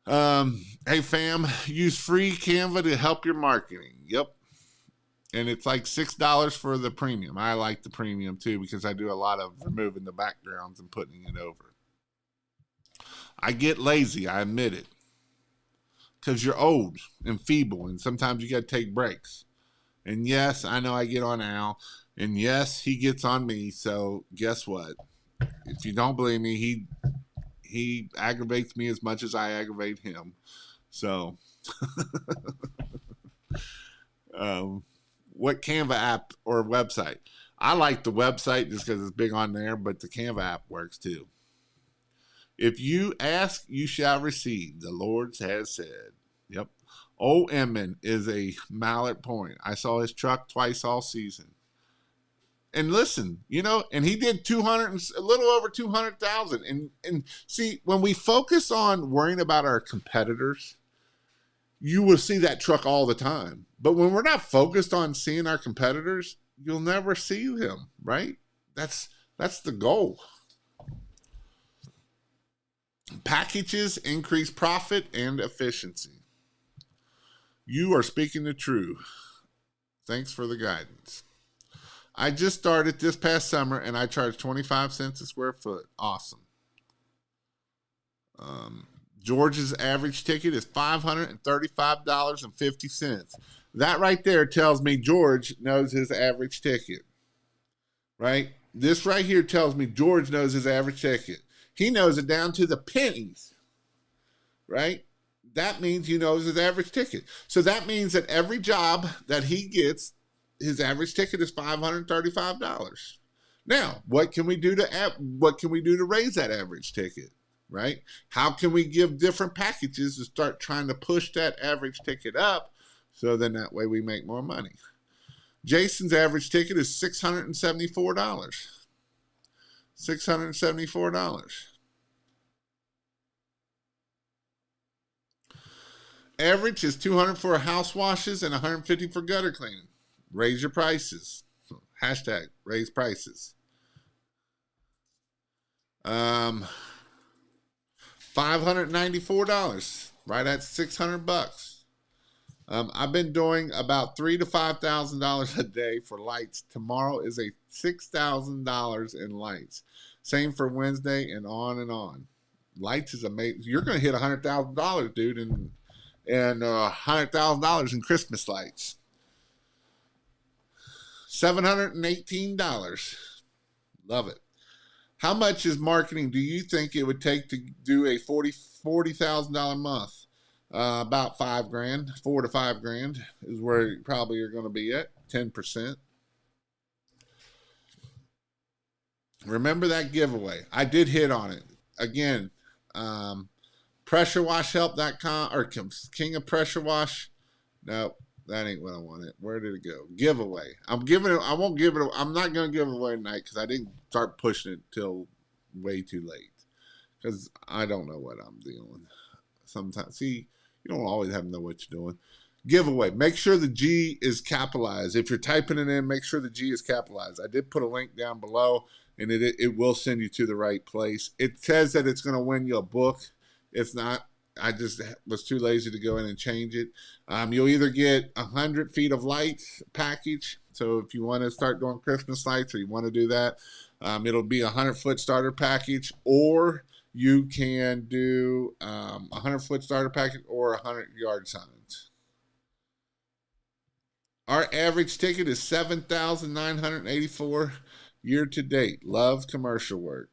Hey fam, use free Canva to help your marketing. Yep. And it's like $6 for the premium. I like the premium too because I do a lot of removing the backgrounds and putting it over. I get lazy, I admit it. Because you're old and feeble, and sometimes you got to take breaks. And yes, I know I get on Al, and yes, he gets on me. So guess what? If you don't believe me, he aggravates me as much as I aggravate him. So, um, what Canva app or website? I like the website just because it's big on there, but the Canva app works too. If you ask, you shall receive. The Lord has said. Yep. Old Inman is a Mallard Point. I saw his truck twice all season. And listen, and he did 200, a little over 200,000. And see, when we focus on worrying about our competitors, you will see that truck all the time. But when we're not focused on seeing our competitors, you'll never see him, right? That's the goal. Packages increase profit and efficiency. You are speaking the truth. Thanks for the guidance. I just started this past summer and I charged 25 cents a square foot. Awesome. George's average ticket is $535.50. That right there tells me George knows his average ticket. Right? This right here tells me George knows his average ticket. He knows it down to the pennies. Right? That means he knows his average ticket. So that means that every job that he gets, his average ticket is $535. Now, what can we do to raise that average ticket? Right? How can we give different packages to start trying to push that average ticket up so then that way we make more money? Jason's average ticket is $674. $674. Average is $200 for house washes and $150 for gutter cleaning. Raise your prices. Hashtag raise prices. $594, right at $600. I've been doing about $3,000 to $5,000 a day for lights. Tomorrow is a $6,000 in lights. Same for Wednesday and on and on. Lights is amazing. You're going to hit $100,000, dude, and $100,000 in Christmas lights. $718. Love it. How much is marketing do you think it would take to do a $40,000 month? About $5,000, $4,000 to $5,000 is where you probably are going to be at. 10%. Remember that giveaway? I did hit on it again. PressureWashHelp.com or King of Pressure Wash. No, that ain't what I wanted. Where did it go? Giveaway. I won't give it. I'm not going to give it away tonight because I didn't start pushing it till way too late. Because I don't know what I'm doing. Sometimes, see, you don't always have to know what you're doing. Giveaway. Make sure the G is capitalized. If you're typing it in, make sure the G is capitalized. I did put a link down below, and it will send you to the right place. It says that it's going to win you a book. It's not. I just was too lazy to go in and change it. You'll either get 100 feet of lights package. So if you want to start doing Christmas lights or you want to do that, it'll be 100-foot starter package, or you can do 100-foot starter package or 100-yard signs. Our average ticket is $7,984 year to date. Love commercial work.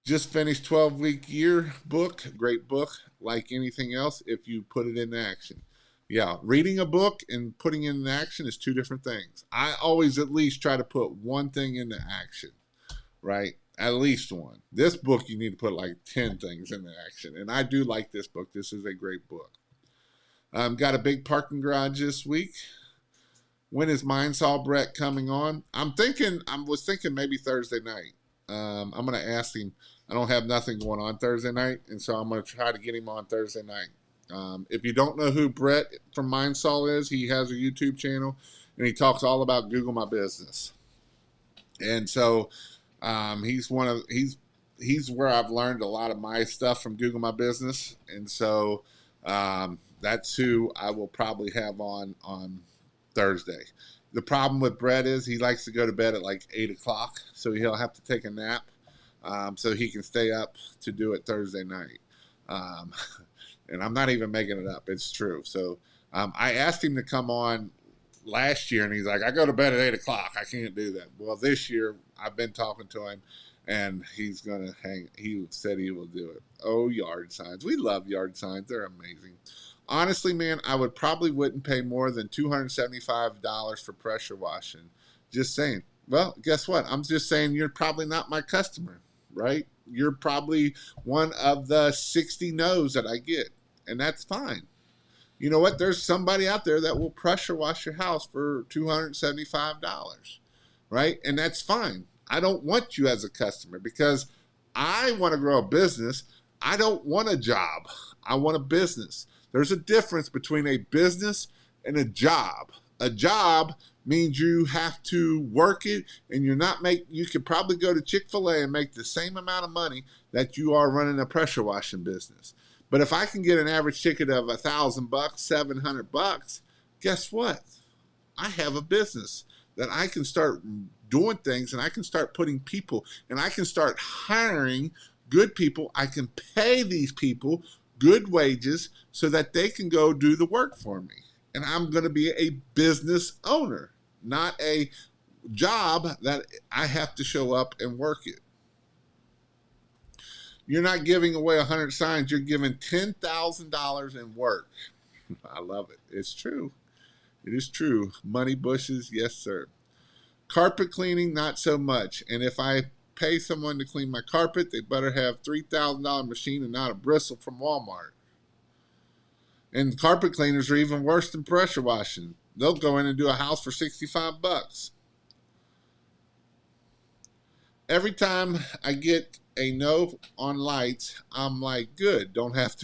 Just finished 12-week year book. Great book. Like anything else, if you put it into action. Yeah, reading a book and putting it into action is two different things. I always at least try to put one thing into action, right? At least one. This book, you need to put like 10 things into action. And I do like this book. This is a great book. Got a big parking garage this week. When is Mindsaw Brett coming on? I was thinking maybe Thursday night. I'm going to ask him. I don't have nothing going on Thursday night, and so I'm going to try to get him on Thursday night. If you don't know who Brett from Mindsaw is, he has a YouTube channel, and he talks all about Google My Business. And so he's he's where I've learned a lot of my stuff from Google My Business, and so that's who I will probably have on Thursday. The problem with Brett is he likes to go to bed at like 8 o'clock, so he'll have to take a nap so he can stay up to do it Thursday night. Um, and I'm not even making it up; it's true. So I asked him to come on last year, and he's like, "I go to bed at 8 o'clock. I can't do that." Well, this year I've been talking to him, and he's gonna hang. He said he will do it. Oh, yard signs! We love yard signs. They're amazing. Honestly, man, I would probably wouldn't pay more than $275 for pressure washing. Just saying. Well, guess what? I'm just saying you're probably not my customer, right? You're probably one of the 60 no's that I get, and that's fine. You know what? There's somebody out there that will pressure wash your house for $275, right? And that's fine. I don't want you as a customer because I want to grow a business. I don't want a job. I want a business. There's a difference between a business and a job. A job means you have to work it, and you could probably go to Chick-fil-A and make the same amount of money that you are running a pressure washing business. But if I can get an average ticket of $1,000, $700, guess what? I have a business that I can start doing things, and I can start putting people, and I can start hiring good people. I can pay these people good wages so that they can go do the work for me. And I'm going to be a business owner, not a job that I have to show up and work it. You're not giving away 100 signs. You're giving $10,000 in work. I love it. It's true. It is true. Money bushes, yes, sir. Carpet cleaning, not so much. And if I pay someone to clean my carpet, they better have $3,000 machine and not a bristle from Walmart. And carpet cleaners are even worse than pressure washing. They'll go in and do a house for $65. Every time I get a no on lights, I'm like, good. Don't have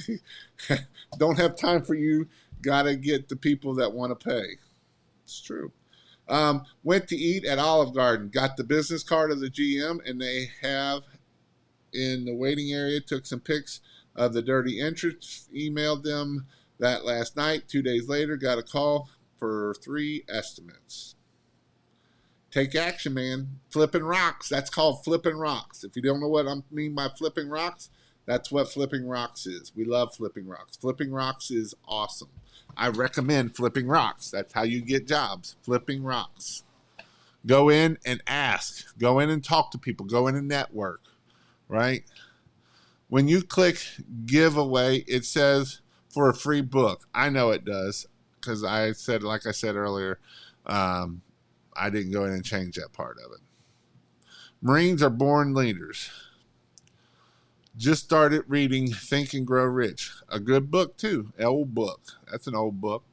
time for you. Gotta get the people that want to pay. It's true. Went to eat at Olive Garden. Got the business card of the GM, and they have in the waiting area. Took some pics of the dirty entrance. Emailed them that last night. 2 days later, got a call for 3 estimates. Take action, man. Flipping rocks. That's called flipping rocks. If you don't know what I mean by flipping rocks, that's what flipping rocks is. We love flipping rocks. Flipping rocks is awesome. I recommend flipping rocks. That's how you get jobs. Flipping rocks. Go in and ask. Go in and talk to people. Go in and network, right? When you click giveaway, it says for a free book. I know it does because like I said earlier, I didn't go in and change that part of it. Marines are born leaders. Just started reading Think and Grow Rich. A good book, too. An old book. That's an old book.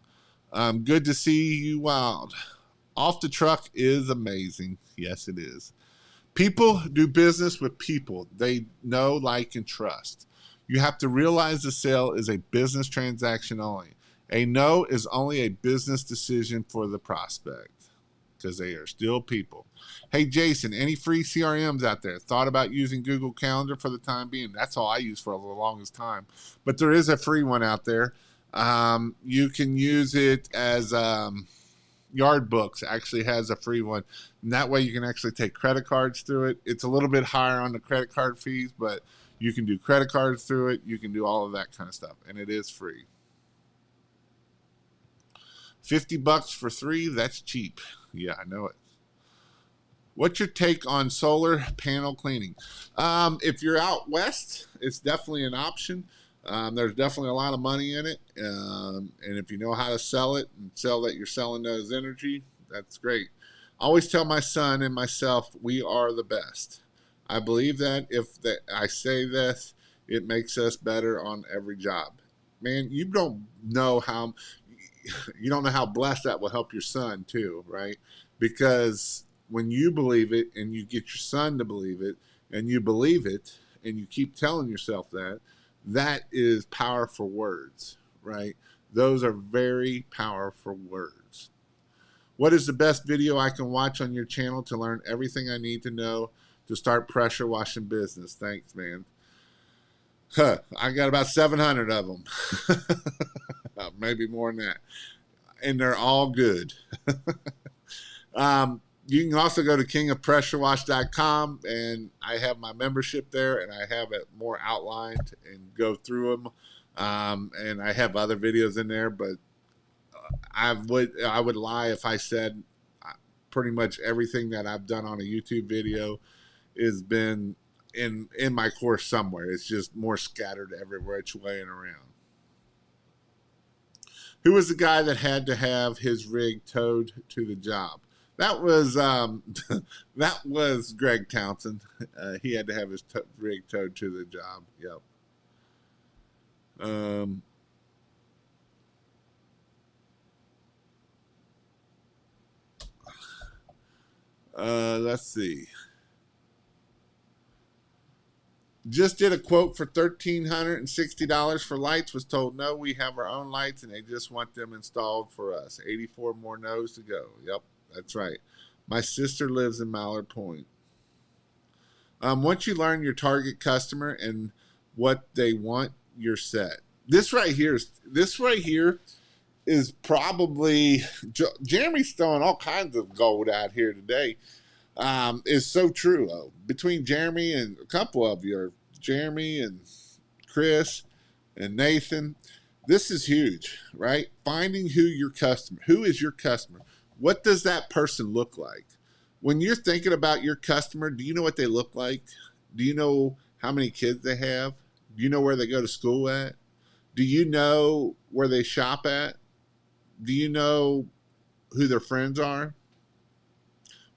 Good to see you wild. Off the truck is amazing. Yes, it is. People do business with people they know, like, and trust. You have to realize the sale is a business transaction only. A no is only a business decision for the prospect because they are still people. Hey, Jason, any free CRMs out there? Thought about using Google Calendar for the time being? That's all I use for the longest time. But there is a free one out there. You can use it as Yard Books actually has a free one. And that way you can actually take credit cards through it. It's a little bit higher on the credit card fees, but you can do credit cards through it. You can do all of that kind of stuff. And it is free. $50 for 3, that's cheap. Yeah, I know it. What's your take on solar panel cleaning? If you're out west, it's definitely an option. There's definitely a lot of money in it. And if you know how to sell it and sell that you're selling those energy, that's great. I always tell my son and myself, we are the best. I believe that I say this, it makes us better on every job. Man, you don't know how blessed that will help your son too, right? Because when you believe it and you get your son to believe it and you believe it and you keep telling yourself that, that is powerful words, right? Those are very powerful words. What is the best video I can watch on your channel to learn everything I need to know to start pressure washing business. Thanks, man. Huh, I got about 700 of them. Maybe more than that. And they're all good. You can also go to kingofpressurewash.com, and I have my membership there, and I have it more outlined and go through them. And I have other videos in there, but I would lie if I said pretty much everything that I've done on a YouTube video has been in my course somewhere. It's just more scattered everywhere, which way and around. Who was the guy that had to have his rig towed to the job? That was that was Greg Townsend. He had to have his rig towed to the job. Yep. Let's see. Just did a quote for $1,360 for lights. Was told no, we have our own lights, and they just want them installed for us. 84 more no's to go. Yep. That's right. My sister lives in Mallard Point. Once you learn your target customer and what they want, you're set. This right here is probably Jeremy's throwing all kinds of gold out here today. Is so true. Between Jeremy and a couple of you, Jeremy and Chris and Nathan, this is huge, right? Finding who is your customer. What does that person look like? When you're thinking about your customer, do you know what they look like? Do you know how many kids they have? Do you know where they go to school at? Do you know where they shop at? Do you know who their friends are?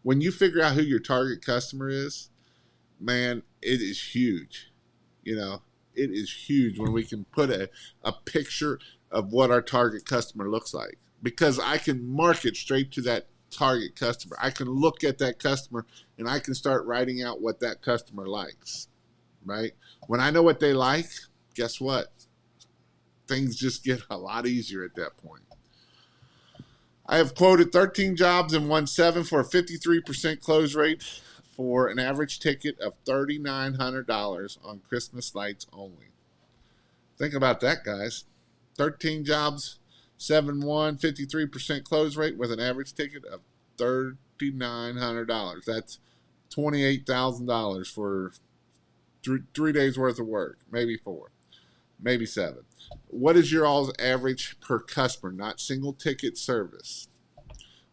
When you figure out who your target customer is, man, it is huge. You know, it is huge when we can put a picture of what our target customer looks like. Because I can market straight to that target customer. I can look at that customer and I can start writing out what that customer likes, right? When I know what they like, guess what? Things just get a lot easier at that point. I have quoted 13 jobs and won 7 for a 53% close rate for an average ticket of $3,900 on Christmas lights only. Think about that, guys. 13 jobs, 7-1, 53% close rate with an average ticket of $3,900. That's $28,000 for 3 days worth of work, maybe 4, maybe 7. What is your all's average per customer, not single ticket service?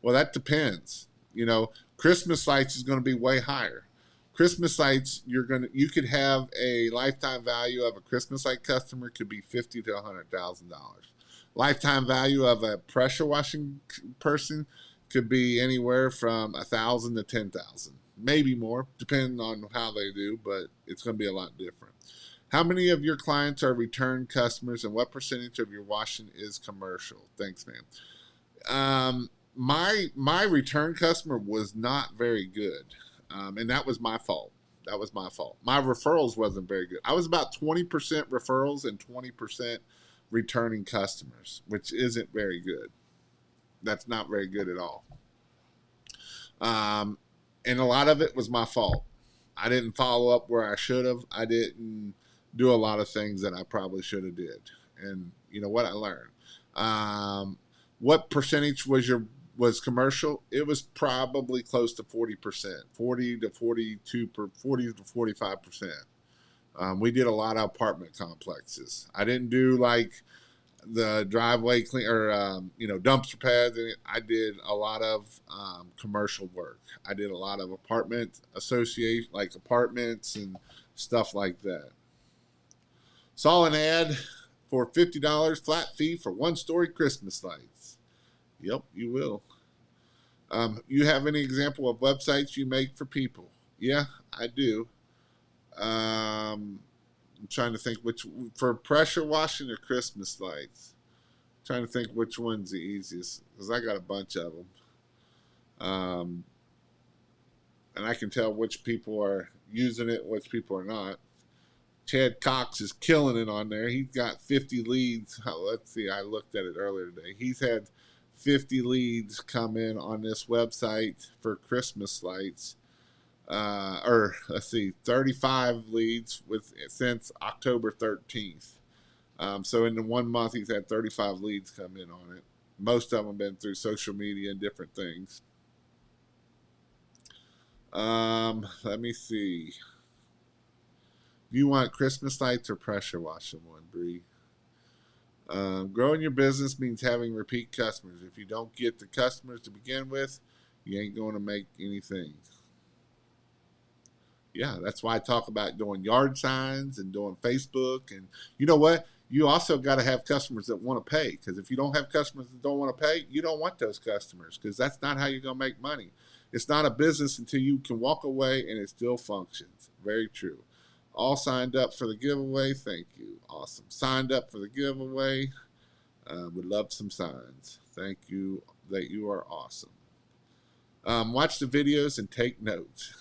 Well, that depends. You know, Christmas lights is going to be way higher. Christmas lights, you could have a lifetime value of a Christmas light customer could be $50,000 to $100,000. Lifetime value of a pressure washing person could be anywhere from $1,000 to $10,000, maybe more, depending on how they do, but it's going to be a lot different. How many of your clients are return customers, and what percentage of your washing is commercial? Thanks, man. My return customer was not very good, and that was my fault. My referrals wasn't very good. I was about 20% referrals and 20% returning customers, which isn't very good. That's not very good at all. And a lot of it was my fault. I didn't follow up where I should have. I didn't do a lot of things that I probably should have did. And you know what I learned? What percentage was commercial? It was probably close to 40%, 40 to 45%. We did a lot of apartment complexes. I didn't do like the driveway clean or dumpster pads. I did a lot of commercial work. I did a lot of apartment association, like apartments and stuff like that. Saw an ad for $50 flat fee for 1-story Christmas lights. Yep, you will. You have any example of websites you make for people? Yeah, I do. I'm trying to think for pressure washing or Christmas lights. I'm trying to think which one's the easiest because I got a bunch of them. And I can tell which people are using it, which people are not. Chad Cox is killing it on there. He's got 50 leads. Let's see, I looked at it earlier today. He's had 50 leads come in on this website for Christmas lights. or let's see, 35 leads since October 13th. So in the 1 month, he's had 35 leads come in on it. Most of them been through social media and different things. Let me see. Do you want Christmas lights or pressure washing one, Bree? Growing your business means having repeat customers. If you don't get the customers to begin with, you ain't going to make anything. Yeah, that's why I talk about doing yard signs and doing Facebook. And you know what? You also got to have customers that want to pay, because if you don't have customers that don't want to pay, you don't want those customers, because that's not how you're going to make money. It's not a business until you can walk away and it still functions. Very true. All signed up for the giveaway. Thank you. Awesome. Signed up for the giveaway. Would love some signs. Thank you. That you are awesome. Watch the videos and take notes.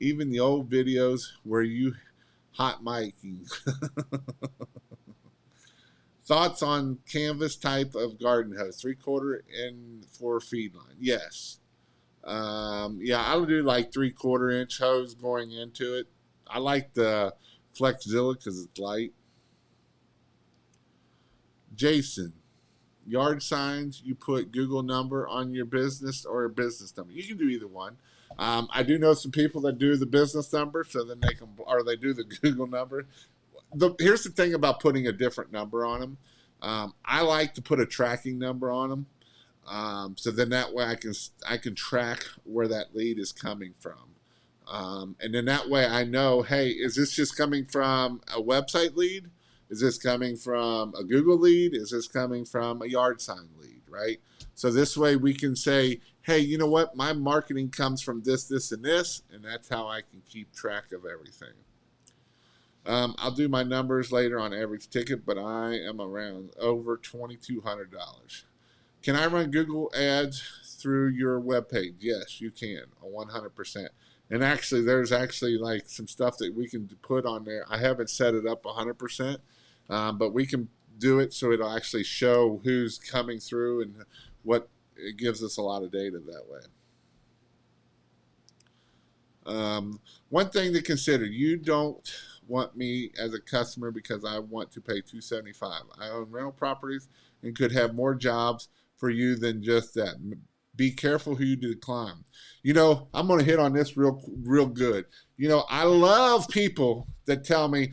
Even the old videos where you hot miking. Thoughts on canvas type of garden hose, 3/4 and 4 feed line? Yes. Yeah, I'll do like 3/4 inch hose going into it. I like the Flexzilla because it's light. Jason, yard signs, you put Google number on your business or a business number. You can do either one. I do know some people that do the business number, so then they can, or they do the Google number. Here's the thing about putting a different number on them. I like to put a tracking number on them. So then that way I can track where that lead is coming from. And then that way I know, hey, is this just coming from a website lead? Is this coming from a Google lead? Is this coming from a yard sign lead, right? So this way we can say, hey, you know what? My marketing comes from this, this, and this, and that's how I can keep track of everything. I'll do my numbers later on average ticket, but I am around over $2,200. Can I run Google ads through your webpage? Yes, you can, 100%. And actually, there's actually like some stuff that we can put on there. I haven't set it up 100%, but we can do it so it'll actually show who's coming through, and what it gives us a lot of data that way. One thing to consider, you don't want me as a customer because I want to pay $275. I own rental properties and could have more jobs for you than just that. Be careful who you decline. You know, I'm going to hit on this real good. You know, I love people that tell me,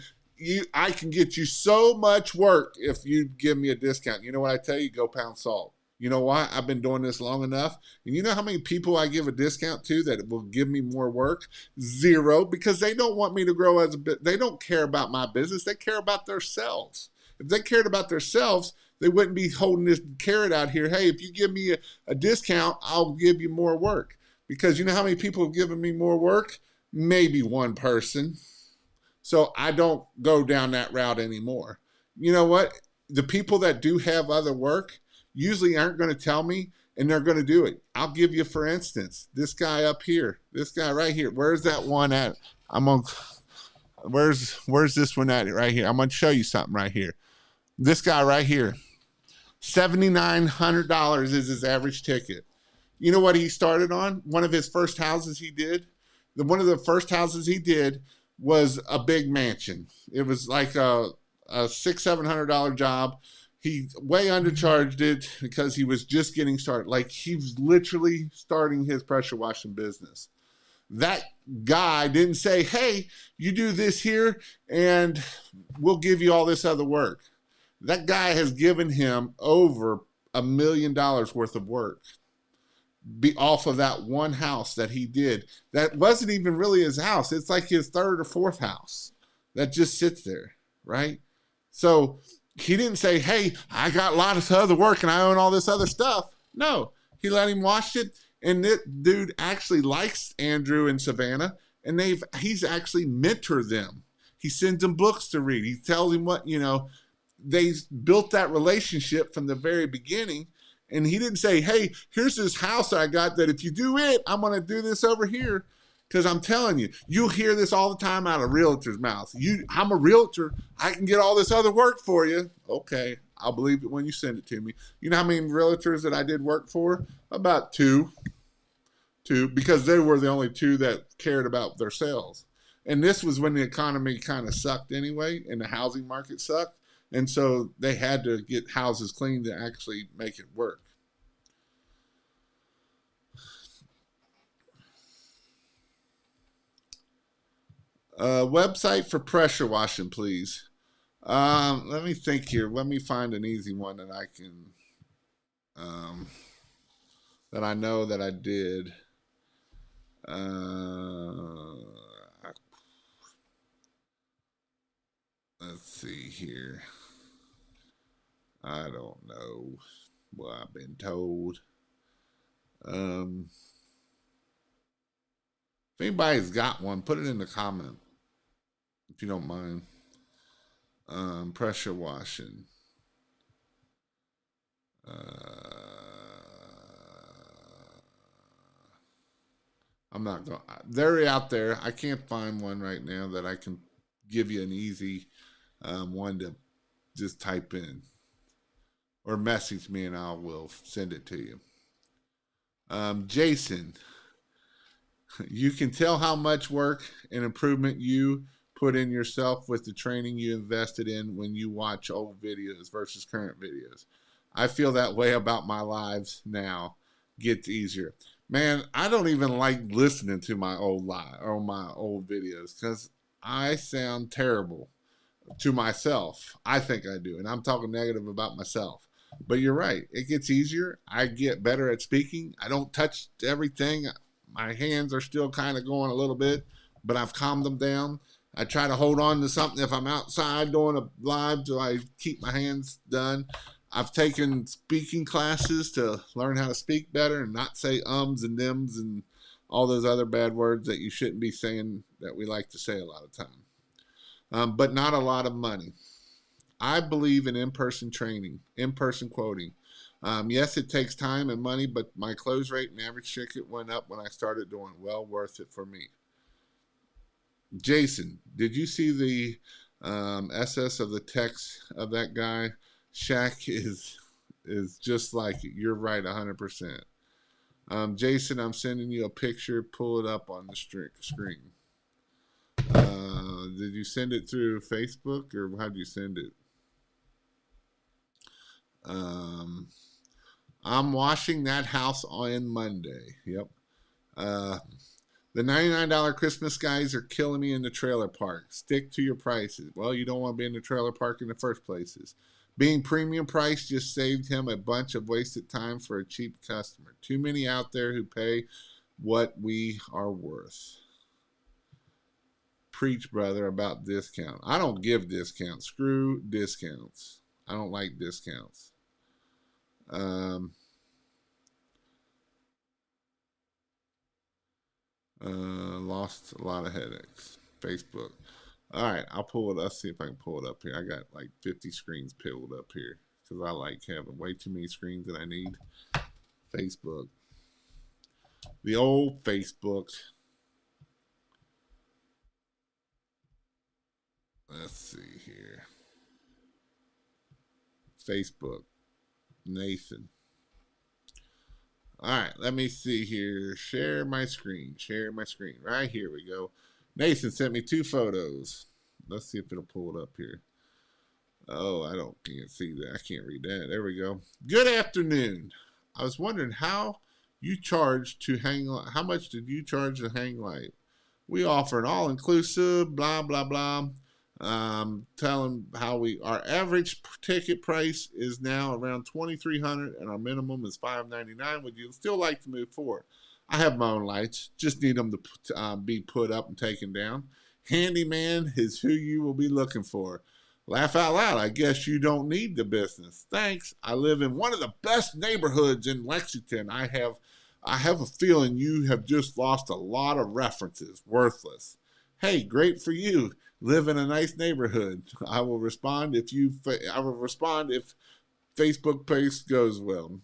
I can get you so much work if you give me a discount. You know what I tell you? Go pound salt. You know why? I've been doing this long enough. And you know how many people I give a discount to that will give me more work? Zero, because they don't want me to grow as a bit. They don't care about my business. They care about themselves. If they cared about themselves, they wouldn't be holding this carrot out here. Hey, if you give me a discount, I'll give you more work. Because you know how many people have given me more work? Maybe one person. So I don't go down that route anymore. You know what? The people that do have other work usually aren't going to tell me, and they're going to do it. I'll give you, for instance, this guy up here, this guy right here. Where's that one at? Where's this one at right here? I'm going to show you something right here. This guy right here, $7,900 is his average ticket. You know what he started on? One of his first houses he did? One of the first houses he did was a big mansion. It was like a $600-700 job. He way undercharged it because he was just getting started. Like, he was literally starting his pressure washing business. That guy didn't say, hey, you do this here and we'll give you all this other work. That guy has given him over $1 million worth of work off of that one house that he did. That wasn't even really his house. It's like his third or fourth house that just sits there, right? So he didn't say, hey, I got a lot of other work and I own all this other stuff. No, he let him wash it. And that dude actually likes Andrew and Savannah, and he's actually mentored them. He sends them books to read. He tells him what, they built that relationship from the very beginning. And he didn't say, hey, here's this house I got that if you do it, I'm going to do this over here. Because I'm telling you, you hear this all the time out of realtors' mouths. I'm a realtor. I can get all this other work for you. Okay, I'll believe it when you send it to me. You know how many realtors that I did work for? About two, because they were the only two that cared about their sales. And this was when the economy kind of sucked anyway, and the housing market sucked. And so they had to get houses clean to actually make it work. Website for pressure washing, please. Let me think here. Let me find an easy one that I can, um, that I know that I did. Let's see here. I don't know what I've been told. If anybody's got one, put it in the comment if you don't mind. Pressure washing. I'm not going. They're out there. I can't find one right now that I can give you an easy one to just type in or message me, and I will send it to you. Jason, you can tell how much work and improvement you put in yourself with the training you invested in when you watch old videos versus current videos. I feel that way about my lives now. Gets easier. Man, I don't even like listening to my old live or my old videos because I sound terrible to myself. I think I do, and I'm talking negative about myself. But you're right. It gets easier. I get better at speaking. I don't touch everything. My hands are still kind of going a little bit, but I've calmed them down. I try to hold on to something if I'm outside doing a live so I keep my hands done. I've taken speaking classes to learn how to speak better and not say ums and thems and all those other bad words that you shouldn't be saying that we like to say a lot of time. But not a lot of money. I believe in in-person training, in-person quoting. Yes, it takes time and money, but my close rate and average ticket went up when I started doing it. Well worth it for me. Jason, did you see the SS of the text of that guy? Shaq is just like it. You're right, 100%. Jason, I'm sending you a picture. Pull it up on the screen. Did you send it through Facebook or how did you send it? I'm washing that house on Monday. Yep. The $99 Christmas guys are killing me in the trailer park. Stick to your prices. Well, you don't want to be in the trailer park in the first places. Being premium price just saved him a bunch of wasted time for a cheap customer. Too many out there who pay what we are worth. Preach, brother, about discount. I don't give discounts. Screw discounts. I don't like discounts. Lost a lot of headaches. Facebook. All right, I'll pull it. Let's see if I can pull it up here. I got like 50 screens pulled up here because I like having way too many screens that I need. Facebook. The old Facebook. Let's see here. Facebook. Nathan. All right, let me see here. Share my screen. Share my screen. Right here we go. Nathan sent me 2 photos. Let's see if it'll pull it up here. Oh, can't see that. I can't read that. There we go. Good afternoon. I was wondering how you charge to hang. How much did you charge to hang light? We offer an all-inclusive. Blah blah blah. Tell them how our average ticket price is now around $2,300 and our minimum is $599. Would you still like to move forward? I have my own lights. Just need them to be put up and taken down. Handyman is who you will be looking for. Laugh out loud. I guess you don't need the business. Thanks. I live in one of the best neighborhoods in Lexington. I have a feeling you have just lost a lot of references. Worthless. Hey, great for you. Live in a nice neighborhood. I will respond if Facebook post goes well.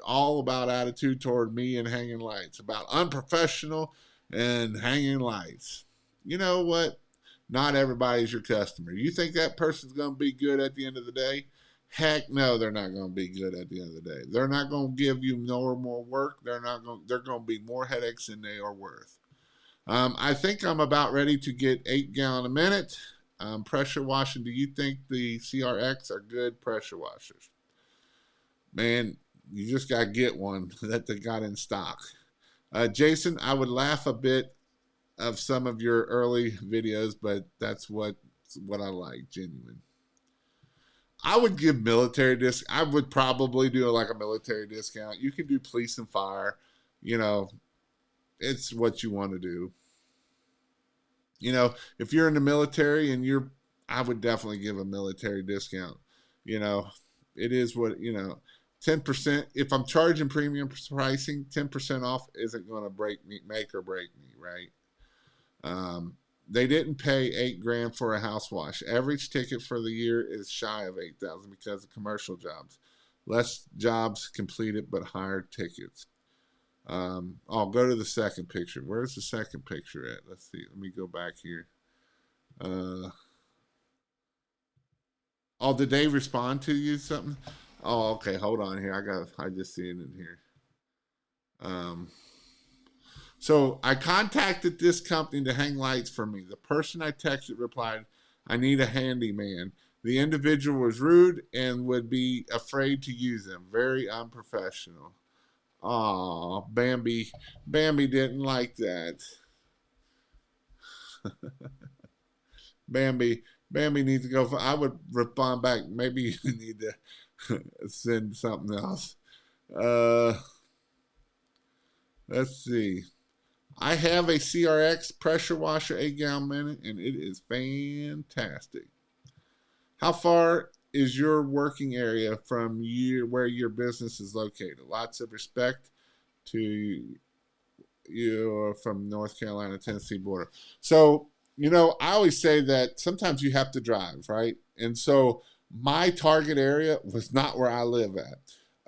All about attitude toward me and hanging lights. About unprofessional and hanging lights. You know what? Not everybody's your customer. You think that person's going to be good at the end of the day? Heck no, they're not going to be good at the end of the day. They're not going to give you no more work. They're going to be more headaches than they are worth. I think I'm about ready to get 8 gallon a minute. Pressure washing. Do you think the CRX are good pressure washers? Man, you just got to get one that they got in stock. Jason, I would laugh a bit of some of your early videos, but that's what I like, genuine. I would give military disc. I would probably do like a military discount. You can do police and fire. You know, it's what you want to do. You know, if you're in the military and I would definitely give a military discount. You know, it is what, 10%. If I'm charging premium pricing, 10% off isn't going to make or break me, right? They didn't pay 8 grand for a house wash. Average ticket for the year is shy of 8,000 because of commercial jobs. Less jobs completed, but higher tickets. I'll go to the second picture. Where's the second picture at? Let's see. Let me go back here. Did they respond to you something? Oh, okay. Hold on here. I just see it in here. So I contacted this company to hang lights for me. The person I texted replied, I need a handyman. The individual was rude and would be afraid to use them. Very unprofessional. Aw, Bambi didn't like that. Bambi needs to go. I would respond back. Maybe you need to send something else. Let's see. I have a CRX pressure washer 8 gallon minute, and it is fantastic. How far is your working area from where your business is located? Lots of respect to you from North Carolina, Tennessee border. So, I always say that sometimes you have to drive, right? And so my target area was not where I live at.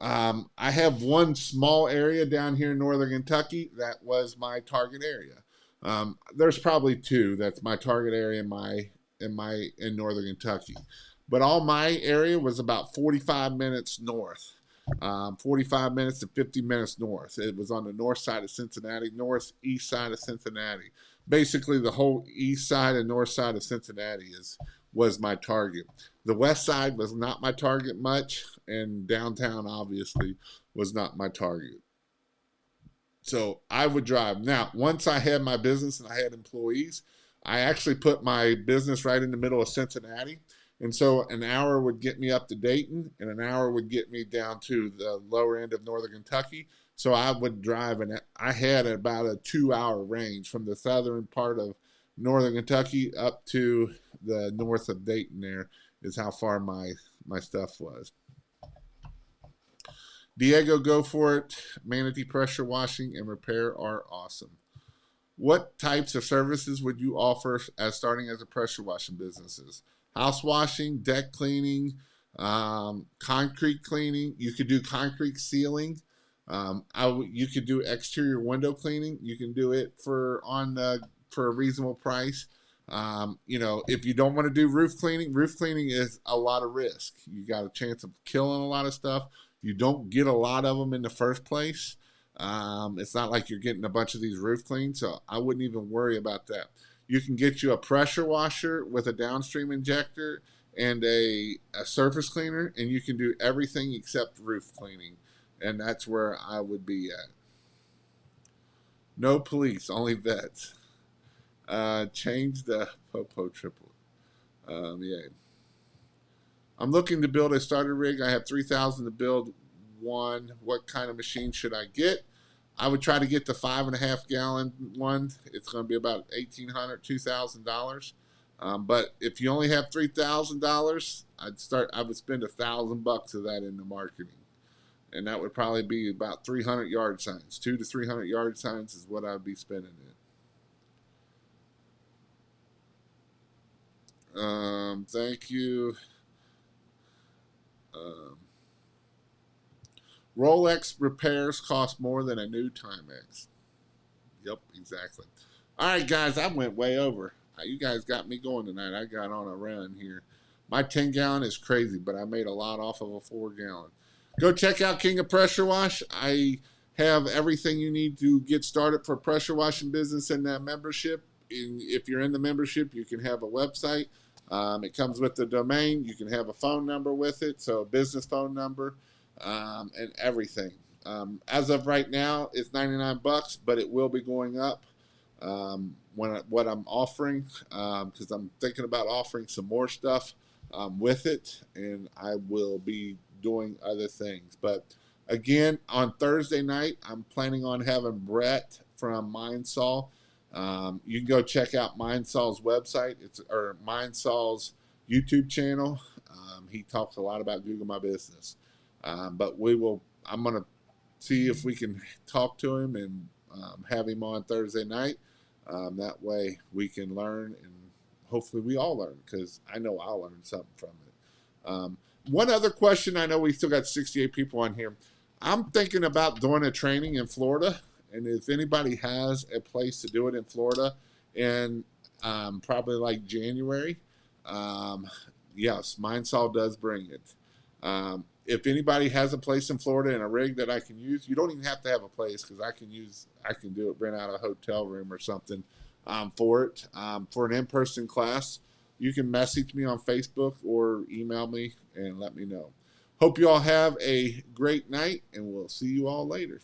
I have one small area down here in northern Kentucky that was my target area. There's probably two that's my target area in northern Kentucky, but all my area was about 45 minutes north. 45 minutes to 50 minutes north. It was on the north side of Cincinnati, northeast side of Cincinnati. Basically, the whole east side and north side of Cincinnati was my target. The west side was not my target much, and downtown obviously was not my target. So I would drive. Now, once I had my business and I had employees, I actually put my business right in the middle of Cincinnati. And so an hour would get me up to Dayton, and an hour would get me down to the lower end of northern Kentucky. So I would drive, and I had about a 2-hour range from the southern part of northern Kentucky up to the north of Dayton. There is how far my stuff was. Diego, go for it. Manatee pressure washing and repair are awesome. What types of services would you offer as starting as a pressure washing businesses? House washing, deck cleaning, concrete cleaning. You could do concrete sealing. You could do exterior window cleaning. You can do it for a reasonable price. If you don't want to do roof cleaning is a lot of risk. You got a chance of killing a lot of stuff. You don't get a lot of them in the first place. It's not like you're getting a bunch of these roof cleans, so I wouldn't even worry about that. You can get you a pressure washer with a downstream injector and a surface cleaner, and you can do everything except roof cleaning, and that's where I would be at. No police, only vets. Change the Popo triple. Yeah. I'm looking to build a starter rig. I have $3,000 to build one. What kind of machine should I get? I would try to get the 5.5 gallon one. It's going to be about $1,800, $2,000. But if you only have $3,000, I would spend $1,000 of that into marketing, and that would probably be about 300 yard signs. 200 to 300 yard signs is what I'd be spending it. Thank you. Rolex repairs cost more than a new Timex. Yep, exactly. All right, guys, I went way over. You guys got me going tonight. I got on a run here. My 10-gallon is crazy, but I made a lot off of a 4-gallon. Go check out King of Pressure Wash. I have everything you need to get started for pressure washing business in that membership. If you're in the membership, you can have a website. It comes with the domain. You can have a phone number with it, so a business phone number, and everything. As of right now, it's $99, but it will be going up what I'm offering, because I'm thinking about offering some more stuff with it, and I will be doing other things. But again, on Thursday night, I'm planning on having Brett from Mindsaw. You can go check out Mindsaw's website. Or Mindsaw's YouTube channel. He talks a lot about Google My Business. But we will. I'm gonna see if we can talk to him and have him on Thursday night. That way we can learn, and hopefully we all learn, because I know I'll learn something from it. One other question. I know we still got 68 people on here. I'm thinking about doing a training in Florida, and if anybody has a place to do it in Florida, and probably like January, yes, Mindsaw does bring it. If anybody has a place in Florida and a rig that I can use, you don't even have to have a place, because I can do it, rent out a hotel room or something for it. For an in-person class, you can message me on Facebook or email me and let me know. Hope you all have a great night, and we'll see you all later.